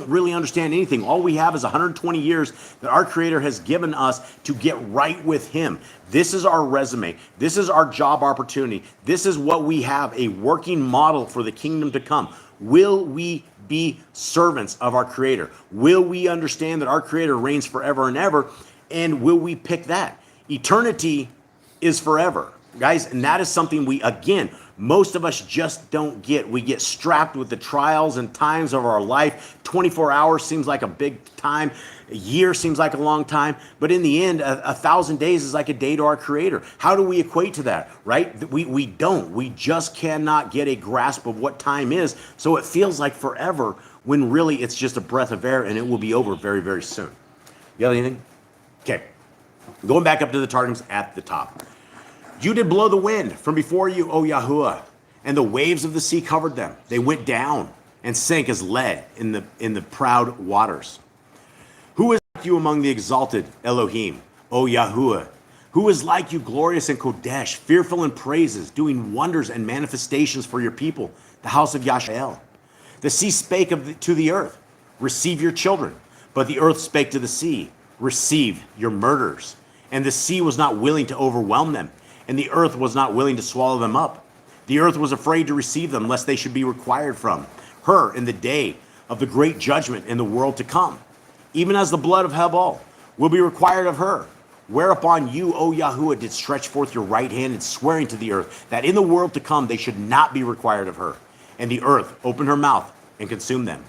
Speaker 1: really understand anything. All we have is 120 years that our Creator has given us to get right with him. This is our resume. This is our job opportunity. This is what we have, a working model for the kingdom to come. Will we be servants of our Creator? Will we understand that our Creator reigns forever and ever? And will we pick that? Eternity is forever. guys, and that is something most of us just don't get. We get strapped with the trials and times of our life. 24 hours seems like a big time. A year seems like a long time. But in the end, 1,000 days is like a day to our Creator. How do we equate to that, right? We don't. We just cannot get a grasp of what time is. So it feels like forever when really it's just a breath of air, and it will be over very, very soon. You got anything? Okay. Going back up to the Targums at the top. You did blow the wind from before you, O Yahuwah, and the waves of the sea covered them. They went down and sank as lead in the proud waters. Who is like you among the exalted Elohim, O Yahuwah? Who is like you, glorious in Kodesh, fearful in praises, doing wonders and manifestations for your people, the house of Yashael? The sea spake to the earth, receive your children. But the earth spake to the sea, receive your murderers. And the sea was not willing to overwhelm them, and the earth was not willing to swallow them up. The earth was afraid to receive them, lest they should be required from her in the day of the great judgment in the world to come, even as the blood of Hebel will be required of her. Whereupon you, O Yahuwah, did stretch forth your right hand, and swearing to the earth that in the world to come they should not be required of her. And the earth opened her mouth and consumed them.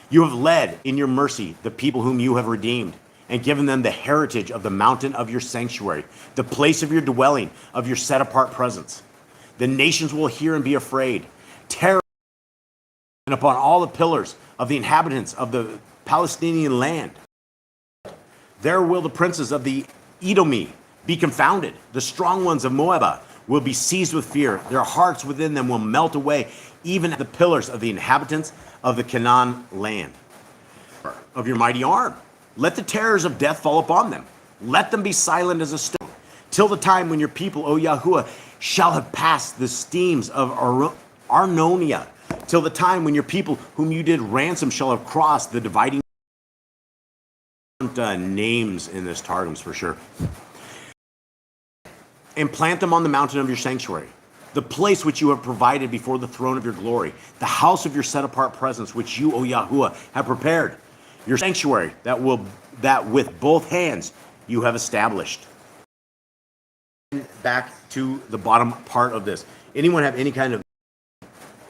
Speaker 1: You have led in your mercy the people whom you have redeemed, and given them the heritage of the mountain of your sanctuary, the place of your dwelling, of your set-apart presence. The nations will hear and be afraid. Terror and upon all the pillars of the inhabitants of the Palestinian land. There will the princes of the Edomi be confounded. The strong ones of Moab will be seized with fear. Their hearts within them will melt away, even at the pillars of the inhabitants of the Canaan land. Of your mighty arm. Let the terrors of death fall upon them. Let them be silent as a stone, till the time when your people, O Yahuwah, shall have passed the steams of Arnonia, till the time when your people whom you did ransom shall have crossed the dividing names in this Targums for sure. And plant them on the mountain of your sanctuary, the place which you have provided before the throne of your glory, the house of your set-apart presence, which you, O Yahuwah, have prepared. Your sanctuary that with both hands you have established. Back to the bottom part of this. Anyone have any kind of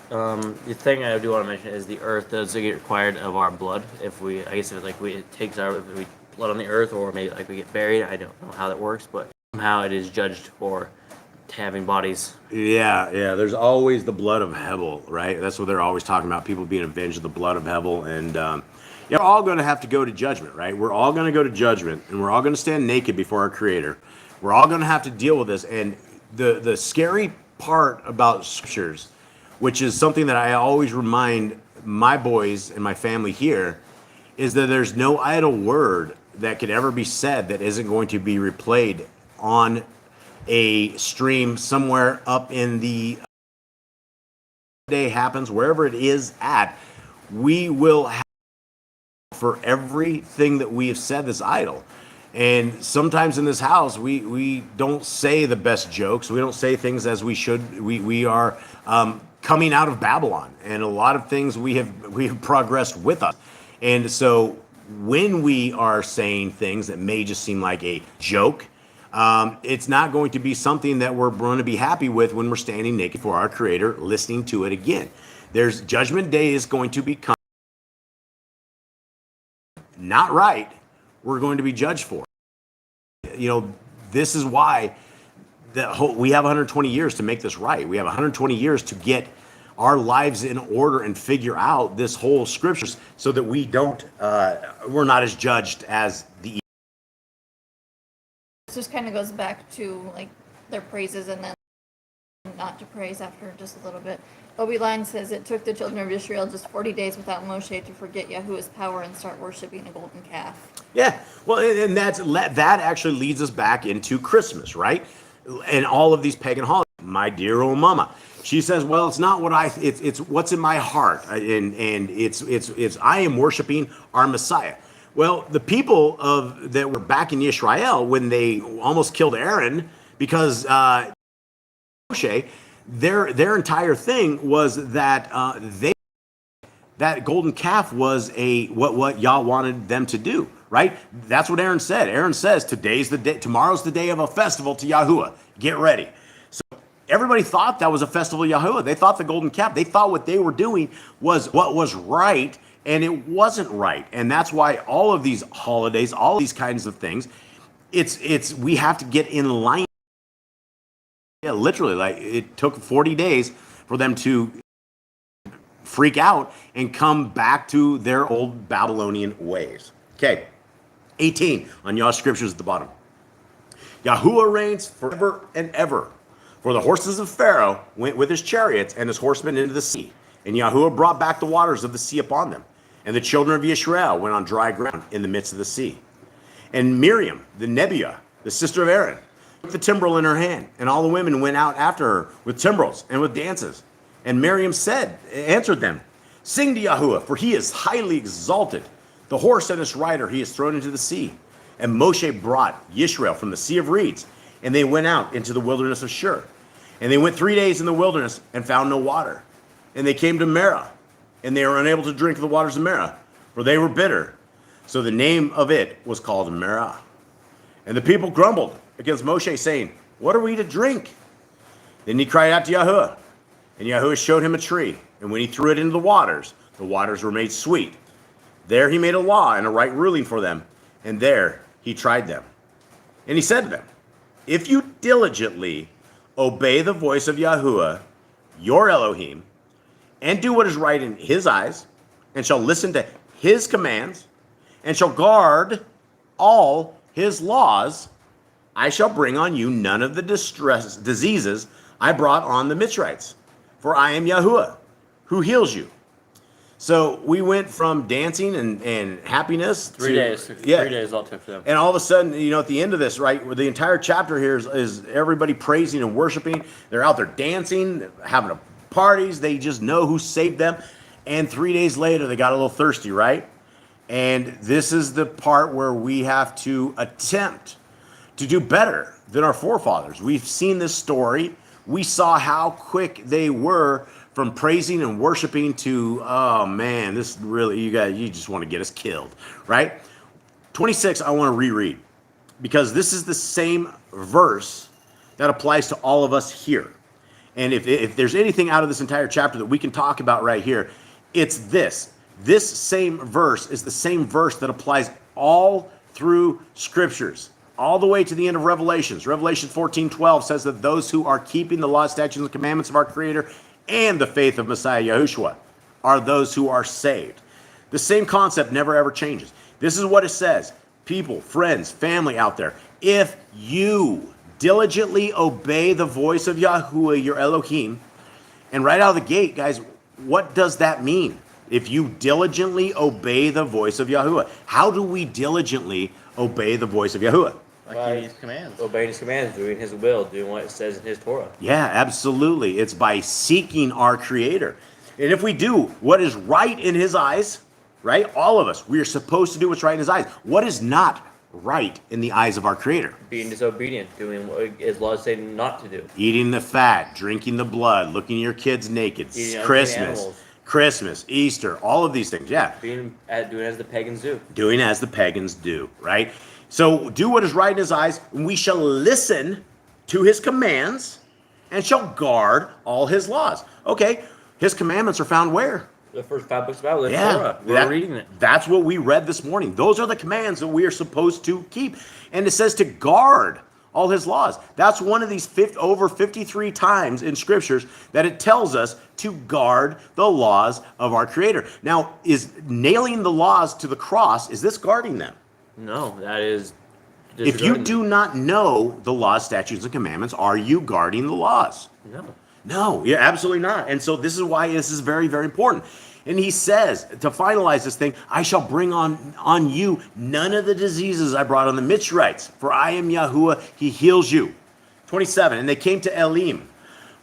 Speaker 5: The thing I do want to mention is the earth does get required of our blood. If we it takes our blood on the earth, or maybe like we get buried. I don't know how that works, but somehow it is judged for having bodies.
Speaker 1: Yeah. There's always the blood of Hebel, right? That's what they're always talking about. People being avenged of the blood of Hebel, and we're all going to have to go to judgment, right? We're all going to go to judgment, and we're all going to stand naked before our Creator. We're all going to have to deal with this, and the scary part about Scriptures, which is something that I always remind my boys and my family here, is that there's no idle word that could ever be said that isn't going to be replayed on a stream somewhere up in the day happens, wherever it is at. We will have for everything that we have said that's idle. And sometimes in this house, we don't say the best jokes. We don't say things as we should. We are coming out of Babylon, and a lot of things we have progressed with us. And so when we are saying things that may just seem like a joke, it's not going to be something that we're going to be happy with when we're standing naked for our Creator, listening to it again. There's Judgment Day is going to become not right. We're going to be judged for. This is why we have 120 years to make this right. We have 120 years to get our lives in order and figure out this whole Scriptures so that we're not as judged as the.
Speaker 2: This just kind of goes back to like their praises and then not to praise after just a little bit. Obi-Line says it took the children of Israel just 40 days without Moshe to forget Yahuwah's power and start worshiping a golden calf.
Speaker 1: Yeah, well, and that actually leads us back into Christmas, right? And all of these pagan holidays. My dear old mama, she says, well, it's not what it's what's in my heart, and it's I am worshiping our Messiah. Well, the people that were back in Yisrael when they almost killed Aaron because Moshe, their entire thing was that that golden calf was what Yah wanted them to do, right? That's what Aaron said. Aaron says, tomorrow's the day of a festival to Yahuwah. Get ready. everybody thought that was a festival of Yahuwah. They thought the golden calf. They thought what they were doing was what was right, and it wasn't right. And that's why all of these holidays, all of these kinds of things, we have to get in line. Yeah, literally, like it took 40 days for them to freak out and come back to their old Babylonian ways. Okay, 18 on Yah Scriptures at the bottom. Yahuwah reigns forever and ever. For the horses of Pharaoh went with his chariots and his horsemen into the sea. And Yahuwah brought back the waters of the sea upon them. And the children of Israel went on dry ground in the midst of the sea. And Miriam, the Nebiah, the sister of Aaron, took the timbrel in her hand. And all the women went out after her with timbrels and with dances. And Miriam answered them, Sing to Yahuwah, for he is highly exalted. The horse and its rider he has thrown into the sea. And Moshe brought Yisrael from the Sea of Reeds, and they went out into the wilderness of Shur. And they went 3 days in the wilderness and found no water. And they came to Marah, and they were unable to drink the waters of Marah, for they were bitter. So the name of it was called Marah. And the people grumbled against Moshe, saying, What are we to drink? Then he cried out to Yahuwah, and Yahuwah showed him a tree. And when he threw it into the waters were made sweet. There he made a law and a right ruling for them, and there he tried them. And he said to them, If you diligently obey the voice of Yahuwah, your Elohim, and do what is right in his eyes, and shall listen to his commands, and shall guard all his laws, I shall bring on you none of the diseases I brought on the Mitzrites. For I am Yahuwah, who heals you. So we went from dancing and happiness
Speaker 5: 3 days.
Speaker 1: Yeah.
Speaker 5: 3 days all took for them.
Speaker 1: And all of a sudden, at the end of this, right, the entire chapter here is everybody praising and worshiping. They're out there dancing, having parties. They just know who saved them. And 3 days later, they got a little thirsty, right? And this is the part where we have to attempt to do better than our forefathers. We've seen this story. We saw how quick they were from praising and worshiping to, oh man, this really, you just want to get us killed, right? 26, I want to reread because this is the same verse that applies to all of us here. And if there's anything out of this entire chapter that we can talk about right here, it's this. This same verse is the same verse that applies all through Scriptures, all the way to the end of Revelations. Revelation 14:12 says that those who are keeping the law, statutes, and commandments of our Creator and the faith of Messiah Yahushua are those who are saved. The same concept never ever changes. This is what it says. People, friends, family out there, if you diligently obey the voice of Yahuwah, your Elohim, and right out of the gate, guys, what does that mean? If you diligently obey the voice of Yahuwah. How do we diligently obey the voice of Yahuwah?
Speaker 4: Like
Speaker 5: By
Speaker 4: his commands.
Speaker 5: obeying his commands, doing his will, doing what it says in his Torah.
Speaker 1: Yeah, absolutely. It's by seeking our Creator. And if we do what is right in His eyes, right? All of us, we are supposed to do what's right in His eyes. What is not right in the eyes of our Creator?
Speaker 5: Being disobedient, doing what his laws say not to do.
Speaker 1: Eating the fat, drinking the blood, looking at your kids naked,
Speaker 5: Eating unclean
Speaker 1: Christmas,
Speaker 5: animals.
Speaker 1: Easter, all of these things. Yeah.
Speaker 5: Doing as the pagans do.
Speaker 1: Doing as the pagans do, right? So do what is right in His eyes, and we shall listen to His commands and shall guard all His laws. Okay, His commandments are found where?
Speaker 5: The first 5 books of the Bible, the Torah. We're reading it.
Speaker 1: That's what we read this morning. Those are the commands that we are supposed to keep. And it says to guard all His laws. That's one of these over 53 times in Scriptures that it tells us to guard the laws of our Creator. Now, is nailing the laws to the cross, is this guarding them?
Speaker 5: No, that is.
Speaker 1: If you do not know the laws, statutes, and commandments, are you guarding the laws?
Speaker 5: No.
Speaker 1: No, yeah, absolutely not. And so this is why this is very, very important. And he says, to finalize this thing, I shall bring on you none of the diseases I brought on the Mitzrites, for I am Yahuwah, he heals you. 27, and they came to Elim,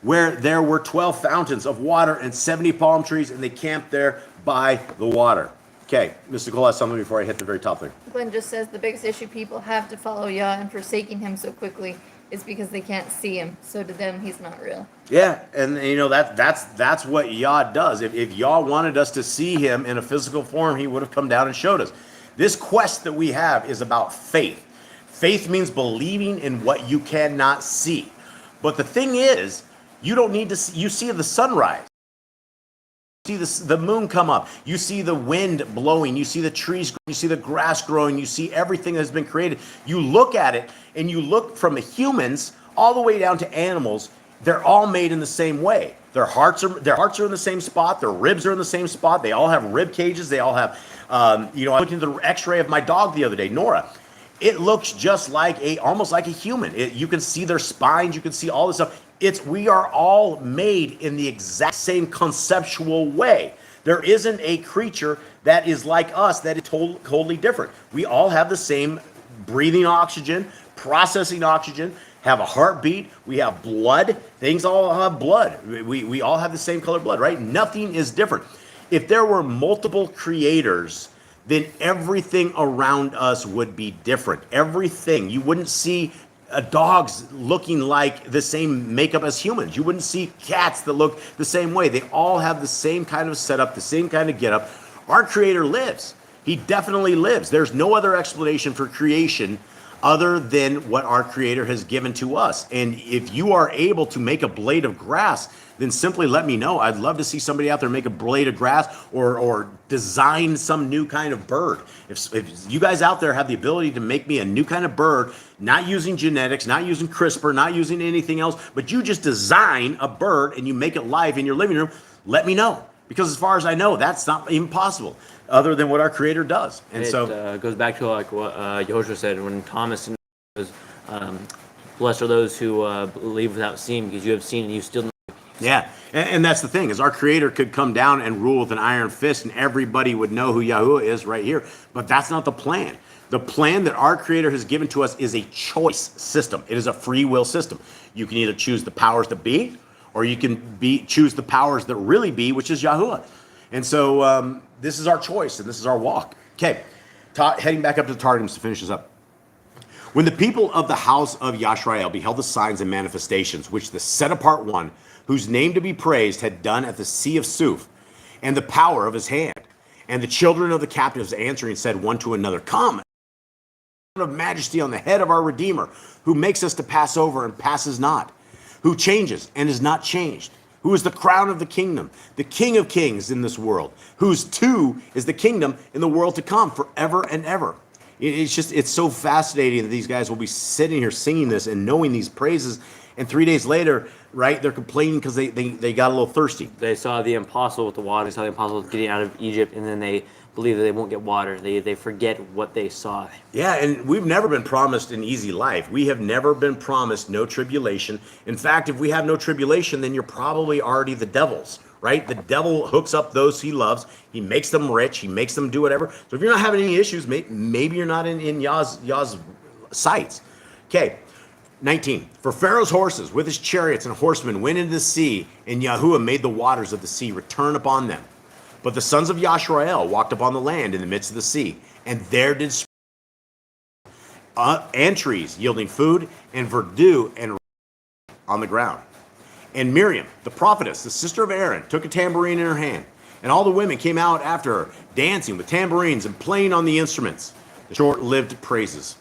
Speaker 1: where there were 12 fountains of water and 70 palm trees, and they camped there by the water. Okay, Mr. Cole has something before I hit the very top thing.
Speaker 2: Glenn just says the biggest issue people have to follow Yah and forsaking Him so quickly is because they can't see Him. So to them, He's not real.
Speaker 1: Yeah, and that's what Yah does. If Yah wanted us to see Him in a physical form, He would have come down and showed us. This quest that we have is about faith. Faith means believing in what you cannot see. But the thing is, You don't need to see, you see the sunrise. You see the moon come up. You see the wind blowing. You see the trees growing. You see the grass growing. You see everything that has been created. You look at it, and you look from the humans all the way down to animals. They're all made in the same way. Their hearts are in the same spot. Their ribs are in the same spot. They all have rib cages. They all have, I looked into the X-ray of my dog the other day, Nora. It looks just like almost like a human. You can see their spines. You can see all this stuff. We are all made in the exact same conceptual way. There isn't a creature that is like us that is totally different. We all have the same breathing oxygen, processing oxygen, have a heartbeat, we have blood. Things all have blood. We all have the same color blood, right? Nothing is different. If there were multiple creators, then everything around us would be different. Everything. You wouldn't see dogs looking like the same makeup as humans. You wouldn't see cats that look the same way. They all have the same kind of setup, the same kind of getup. Our Creator lives. He definitely lives. There's no other explanation for creation other than what our Creator has given to us. And if you are able to make a blade of grass, then simply let me know. I'd love to see somebody out there make a blade of grass or design some new kind of bird. If you guys out there have the ability to make me a new kind of bird, not using genetics, not using CRISPR, not using anything else, but you just design a bird and you make it live in your living room, let me know. Because as far as I know, that's not even possible other than what our Creator does. And
Speaker 5: it goes back to like what Yehoshua said when Thomas was, blessed are those who believe without seeing, because you have seen and you still know.
Speaker 1: Yeah, and that's the thing, is our Creator could come down and rule with an iron fist and everybody would know who Yahuwah is right here. But that's not the plan. The plan that our Creator has given to us is a choice system. It is a free will system. You can either choose the powers that be, or you can choose the powers that really be, which is Yahuwah. And so this is our choice, and this is our walk. Okay, heading back up to the Targums to finish this up. When the people of the house of Yashrael beheld the signs and manifestations, which the set-apart one, whose name to be praised, had done at the sea of Suf, and the power of his hand, and the children of the captives answering said one to another, "Come, of majesty on the head of our Redeemer, who makes us to pass over and passes not, who changes and is not changed, who is the crown of the kingdom, the King of kings in this world, whose too is the kingdom in the world to come forever and ever." It's so fascinating that these guys will be sitting here singing this and knowing these praises, and 3 days later, right, they're complaining because they got a little thirsty.
Speaker 5: They saw the impossible with the water. They saw the impossible with getting out of Egypt, and then they believe that they won't get water. They forget what they saw.
Speaker 1: Yeah, and we've never been promised an easy life. We have never been promised no tribulation. In fact, if we have no tribulation, then you're probably already the devil's, right? The devil hooks up those he loves. He makes them rich. He makes them do whatever. So if you're not having any issues, maybe you're not in Yah's sights. Okay, 19. For Pharaoh's horses with his chariots and horsemen went into the sea, and Yahuwah made the waters of the sea return upon them. But the sons of Yashrael walked upon the land in the midst of the sea, and there did and trees yielding food, and verdure and on the ground. And Miriam, the prophetess, the sister of Aaron, took a tambourine in her hand, and all the women came out after her, dancing with tambourines and playing on the instruments, the short-lived praises.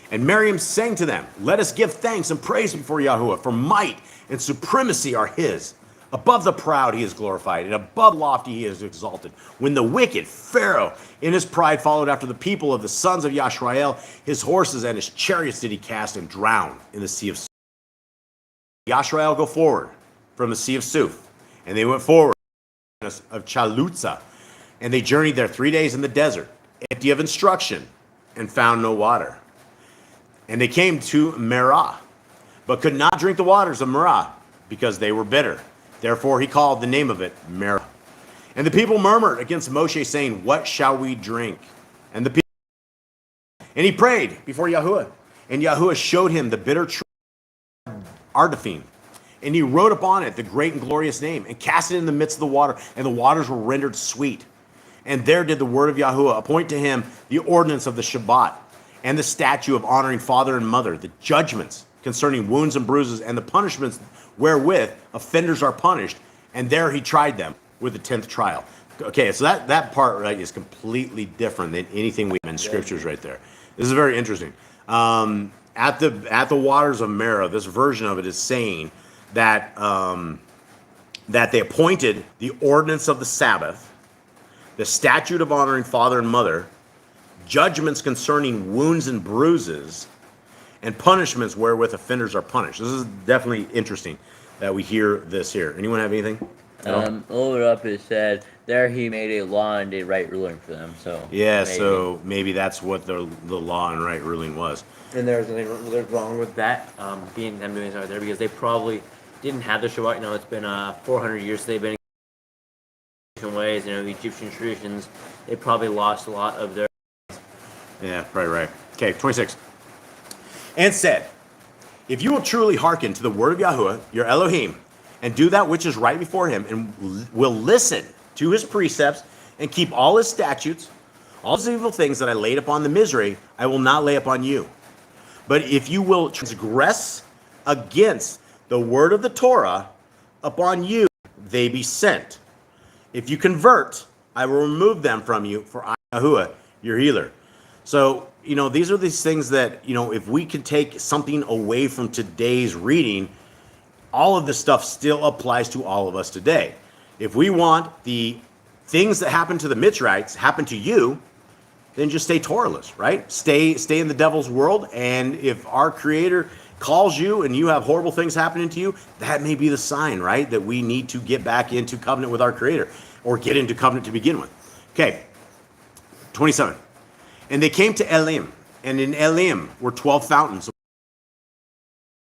Speaker 1: And Miriam sang to them, "Let us give thanks and praise before Yahuwah, for might and supremacy are his. Above the proud he is glorified, and above lofty he is exalted. When the wicked Pharaoh in his pride followed after the people of the sons of Yashrael, his horses and his chariots did he cast and drown in the sea of Suf. Yashrael go forward from the sea of Suf, and they went forward of Chalutza, and they journeyed there 3 days in the desert, empty of instruction, and found no water. And they came to Merah, but could not drink the waters of Merah, because they were bitter. Therefore he called the name of it Merah. And the people murmured against Moshe, saying, "What shall we drink?" And he prayed before Yahuwah, and Yahuwah showed him the bitter tree Ardaphim. And he wrote upon it the great and glorious name, and cast it in the midst of the water, and the waters were rendered sweet. And there did the word of Yahuwah appoint to him the ordinance of the Shabbat, and the statute of honoring father and mother, the judgments concerning wounds and bruises, and the punishments wherewith offenders are punished. And there he tried them with the 10th trial. Okay, so that part, right, is completely different than anything we have in scriptures right there. This is very interesting. At the waters of Merah, this version of it is saying that that they appointed the ordinance of the Sabbath, the statute of honoring father and mother, judgments concerning wounds and bruises, and punishments wherewith offenders are punished. This is definitely interesting that we hear this here. Anyone have anything?
Speaker 4: A little bit up it said, there he made a law and a right ruling for them. So
Speaker 1: Yeah,
Speaker 4: maybe.
Speaker 1: so maybe that's what the law and right ruling was.
Speaker 5: And there's nothing wrong with that, being them doing this right there, because they probably didn't have the Shabbat. You know, it's been 400 years they've been in ways. You know, Egyptian traditions. They probably lost a lot of their.
Speaker 1: Yeah, right. Okay, 26. And said, if you will truly hearken to the word of Yahuwah, your Elohim, and do that which is right before him, and will listen to his precepts, and keep all his statutes, all his evil things that I laid upon the misery, I will not lay upon you. But if you will transgress against the word of the Torah, upon you they be sent. If you convert, I will remove them from you, for I am Yahuwah, your healer. So, you know, these are these things that, you know, if we could take something away from today's reading, all of this stuff still applies to all of us today. If we want the things that happen to the Mitzrites happen to you, then just stay Torahless, right? Stay in the devil's world. And if our Creator calls you and you have horrible things happening to you, that may be the sign, right? That we need to get back into covenant with our Creator, or get into covenant to begin with. Okay, 27. And they came to Elim, and in Elim were 12 fountains of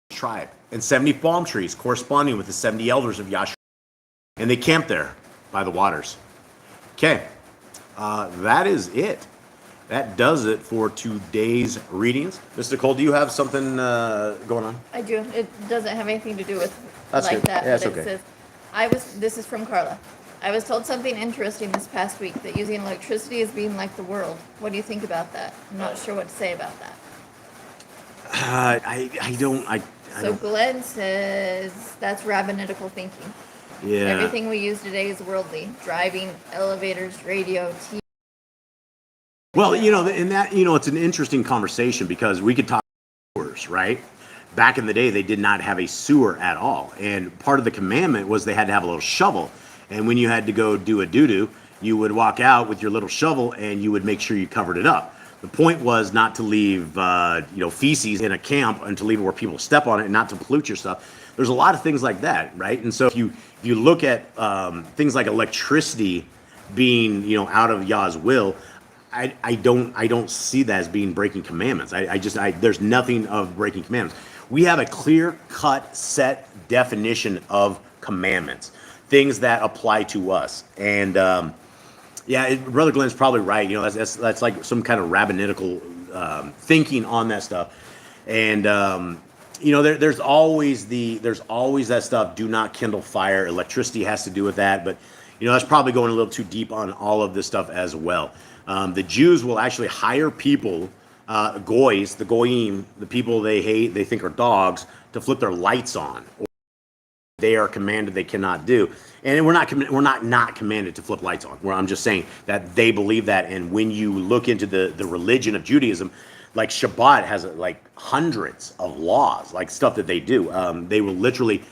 Speaker 1: tribe, and 70 palm trees corresponding with the 70 elders of Yah. And they camped there by the waters. Okay, that is it. That does it for today's readings. Mr. Cole, do you have something going on?
Speaker 2: I do. It doesn't have anything to do with
Speaker 1: That's
Speaker 2: like
Speaker 1: good.
Speaker 2: that.
Speaker 1: Yeah, that's
Speaker 2: but it
Speaker 1: okay.
Speaker 2: says, this is from Carla. I was told something interesting this past week, that using electricity is being like the world. What do you think about that? I'm not sure what to say about that.
Speaker 1: I don't.
Speaker 2: So Glenn says that's rabbinical thinking.
Speaker 1: Yeah.
Speaker 2: Everything we use today is worldly. Driving, elevators, radio, TV.
Speaker 1: Well, you know, and that, you know, it's an interesting conversation, because we could talk sewers, right? Back in the day, they did not have a sewer at all. And part of the commandment was they had to have a little shovel. And when you had to go do a doo-doo, you would walk out with your little shovel and you would make sure you covered it up. The point was not to leave, feces in a camp, and to leave it where people step on it, and not to pollute your stuff. There's a lot of things like that, right? And so if you look at things like electricity being, you know, out of Yah's will, I don't see that as being breaking commandments. There's nothing of breaking commandments. We have a clear-cut, set definition of commandments, things that apply to us. And Brother Glenn's probably right. You know, that's like some kind of rabbinical thinking on that stuff. And you know, there's always that stuff. Do not kindle fire. Electricity has to do with that, but you know, that's probably going a little too deep on all of this stuff as well. The Jews will actually hire people, goys, the goyim, the people they hate, they think are dogs, to flip their lights on. They are commanded they cannot do. And we're not commanded to flip lights on. I'm just saying that they believe that. And when you look into the religion of Judaism, like Shabbat has like hundreds of laws, like stuff that they do. They will literally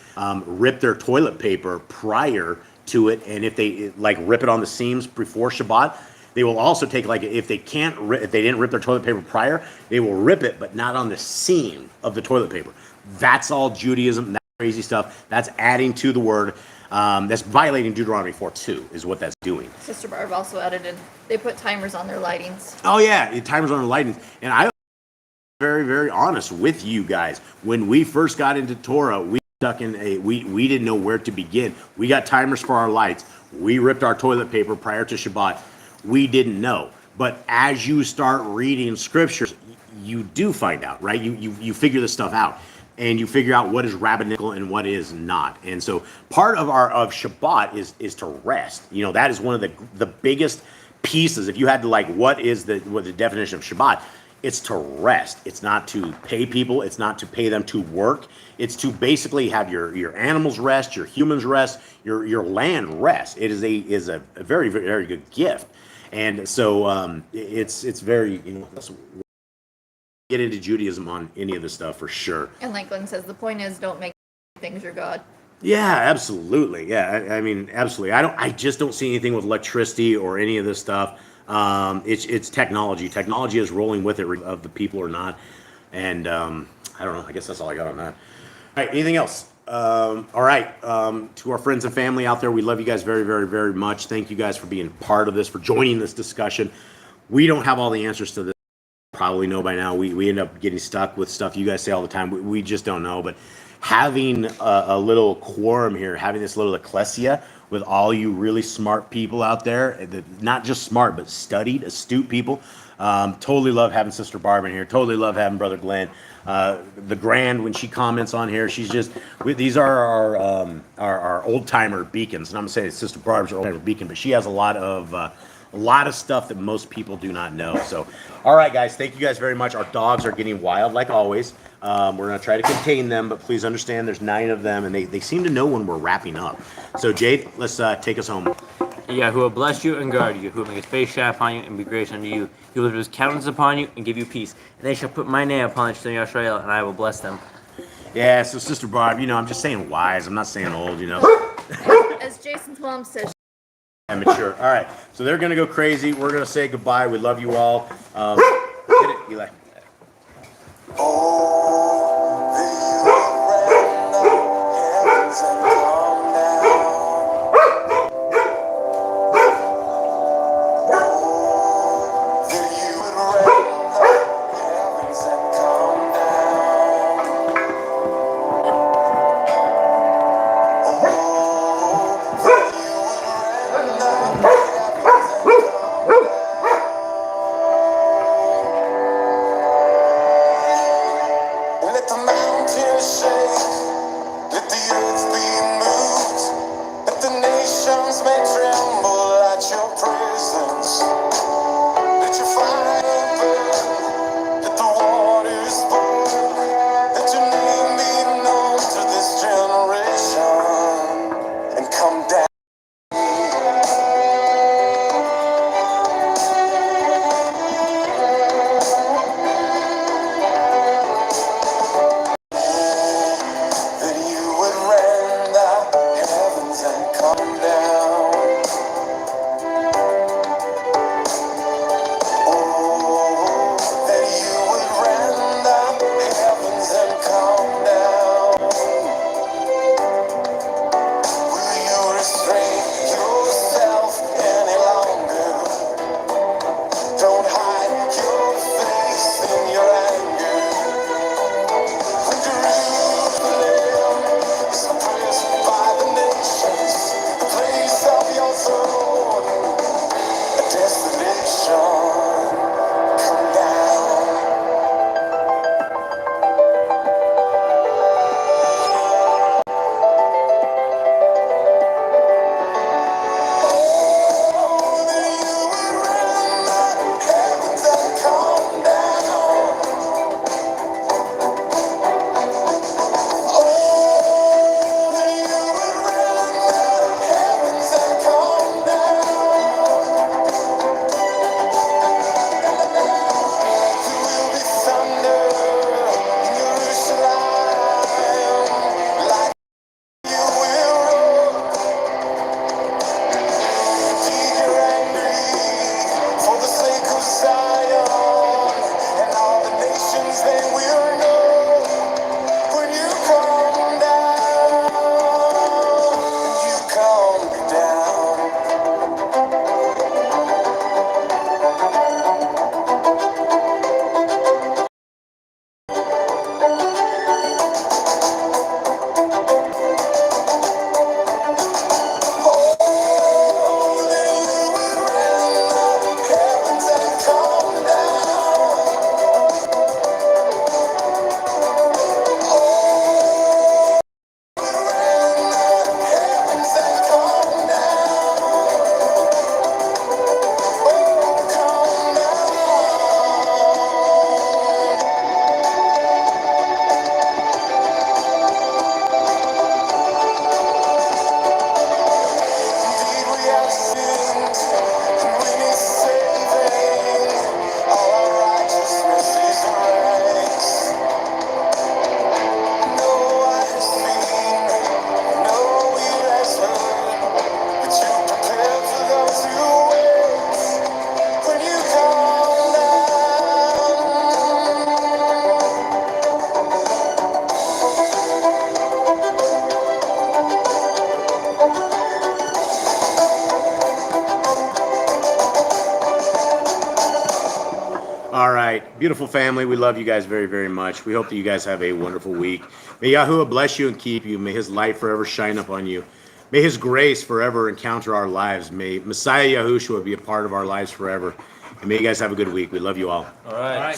Speaker 1: rip their toilet paper prior to it, and if they like rip it on the seams before Shabbat, they will also take, like, if they didn't rip their toilet paper prior, they will rip it, but not on the seam of the toilet paper. That's all Judaism. That's crazy stuff. That's adding to the word. That's violating Deuteronomy 4:2 is what that's doing.
Speaker 2: Sister Barb also added in, they put timers on their lightings.
Speaker 1: Oh yeah, timers on the lightning. And I very, very honest with you guys. When we first got into Torah, we didn't know where to begin. We got timers for our lights. We ripped our toilet paper prior to Shabbat. We didn't know. But as you start reading scriptures, you do find out, right? You figure this stuff out, and you figure out what is rabbinical and what is not. And so part of Shabbat is to rest. You know, that is one of the biggest pieces. If you had to, like, what the definition of Shabbat? It's to rest. It's not to pay people. It's not to pay them to work. It's to basically have your animals rest, your humans rest, your land rest. It is a very, very, very good gift. And so it's very, you know, let's get into Judaism on any of this stuff for sure.
Speaker 2: And like Glenn says, the point is, don't make things are God.
Speaker 1: Yeah, absolutely. Yeah, I mean, absolutely. I just don't see anything with electricity or any of this stuff. It's technology. Technology is rolling with it, of the people or not. And I don't know. I guess that's all I got on that. All right. Anything else? All right. To our friends and family out there, we love you guys very, very, very much. Thank you guys for being part of this, for joining this discussion. We don't have all the answers to this. Probably know by now. We end up getting stuck with stuff you guys say all the time. We just don't know. But having a little quorum here, having this little ecclesia with all you really smart people out there, not just smart, but studied, astute people. Totally love having Sister Barb in here. Totally love having Brother Glenn. The Grand, when she comments on here, she's just, these are our old timer beacons. And I'm gonna say Sister Barb's our old timer beacon, but she has a lot of stuff that most people do not know. So, all right, guys, thank you guys very much. Our dogs are getting wild like always. We're gonna try to contain them, but please understand there's 9 of them, and they seem to know when we're wrapping up. So, Jade, let's take us home.
Speaker 5: Yah who will bless you and guard you, who will make his face shine upon you and be gracious unto you. He will lift his countenance upon you and give you peace. And they shall put my name upon the children of Israel, and I will bless them.
Speaker 1: Yeah, so Sister Barb, I'm just saying wise. I'm not saying old,
Speaker 2: As Jason's mom says,
Speaker 1: I'm mature. All right, so they're gonna go crazy. We're gonna say goodbye. We love you all. Hit it, Eli.
Speaker 6: Let the mountains shake, let the earth be moved, let the nations may tremble at your presence. Let your fire burn, let the waters pour, let your name be known to this generation, and come down. That you would rend the heavens and come down. Oh, that you would rend the heavens and come down. Will you restrain yourself any longer? Don't hide your face in your anger. When Jerusalem is oppressed by the nations, the place of your throne, a desolation, come down.
Speaker 1: All right, beautiful family. We love you guys very, very much. We hope that you guys have a wonderful week. May Yahuwah bless you and keep you. May his light forever shine upon you. May his grace forever encounter our lives. May Messiah Yahushua be a part of our lives forever. And may you guys have a good week. We love you all.
Speaker 5: All right.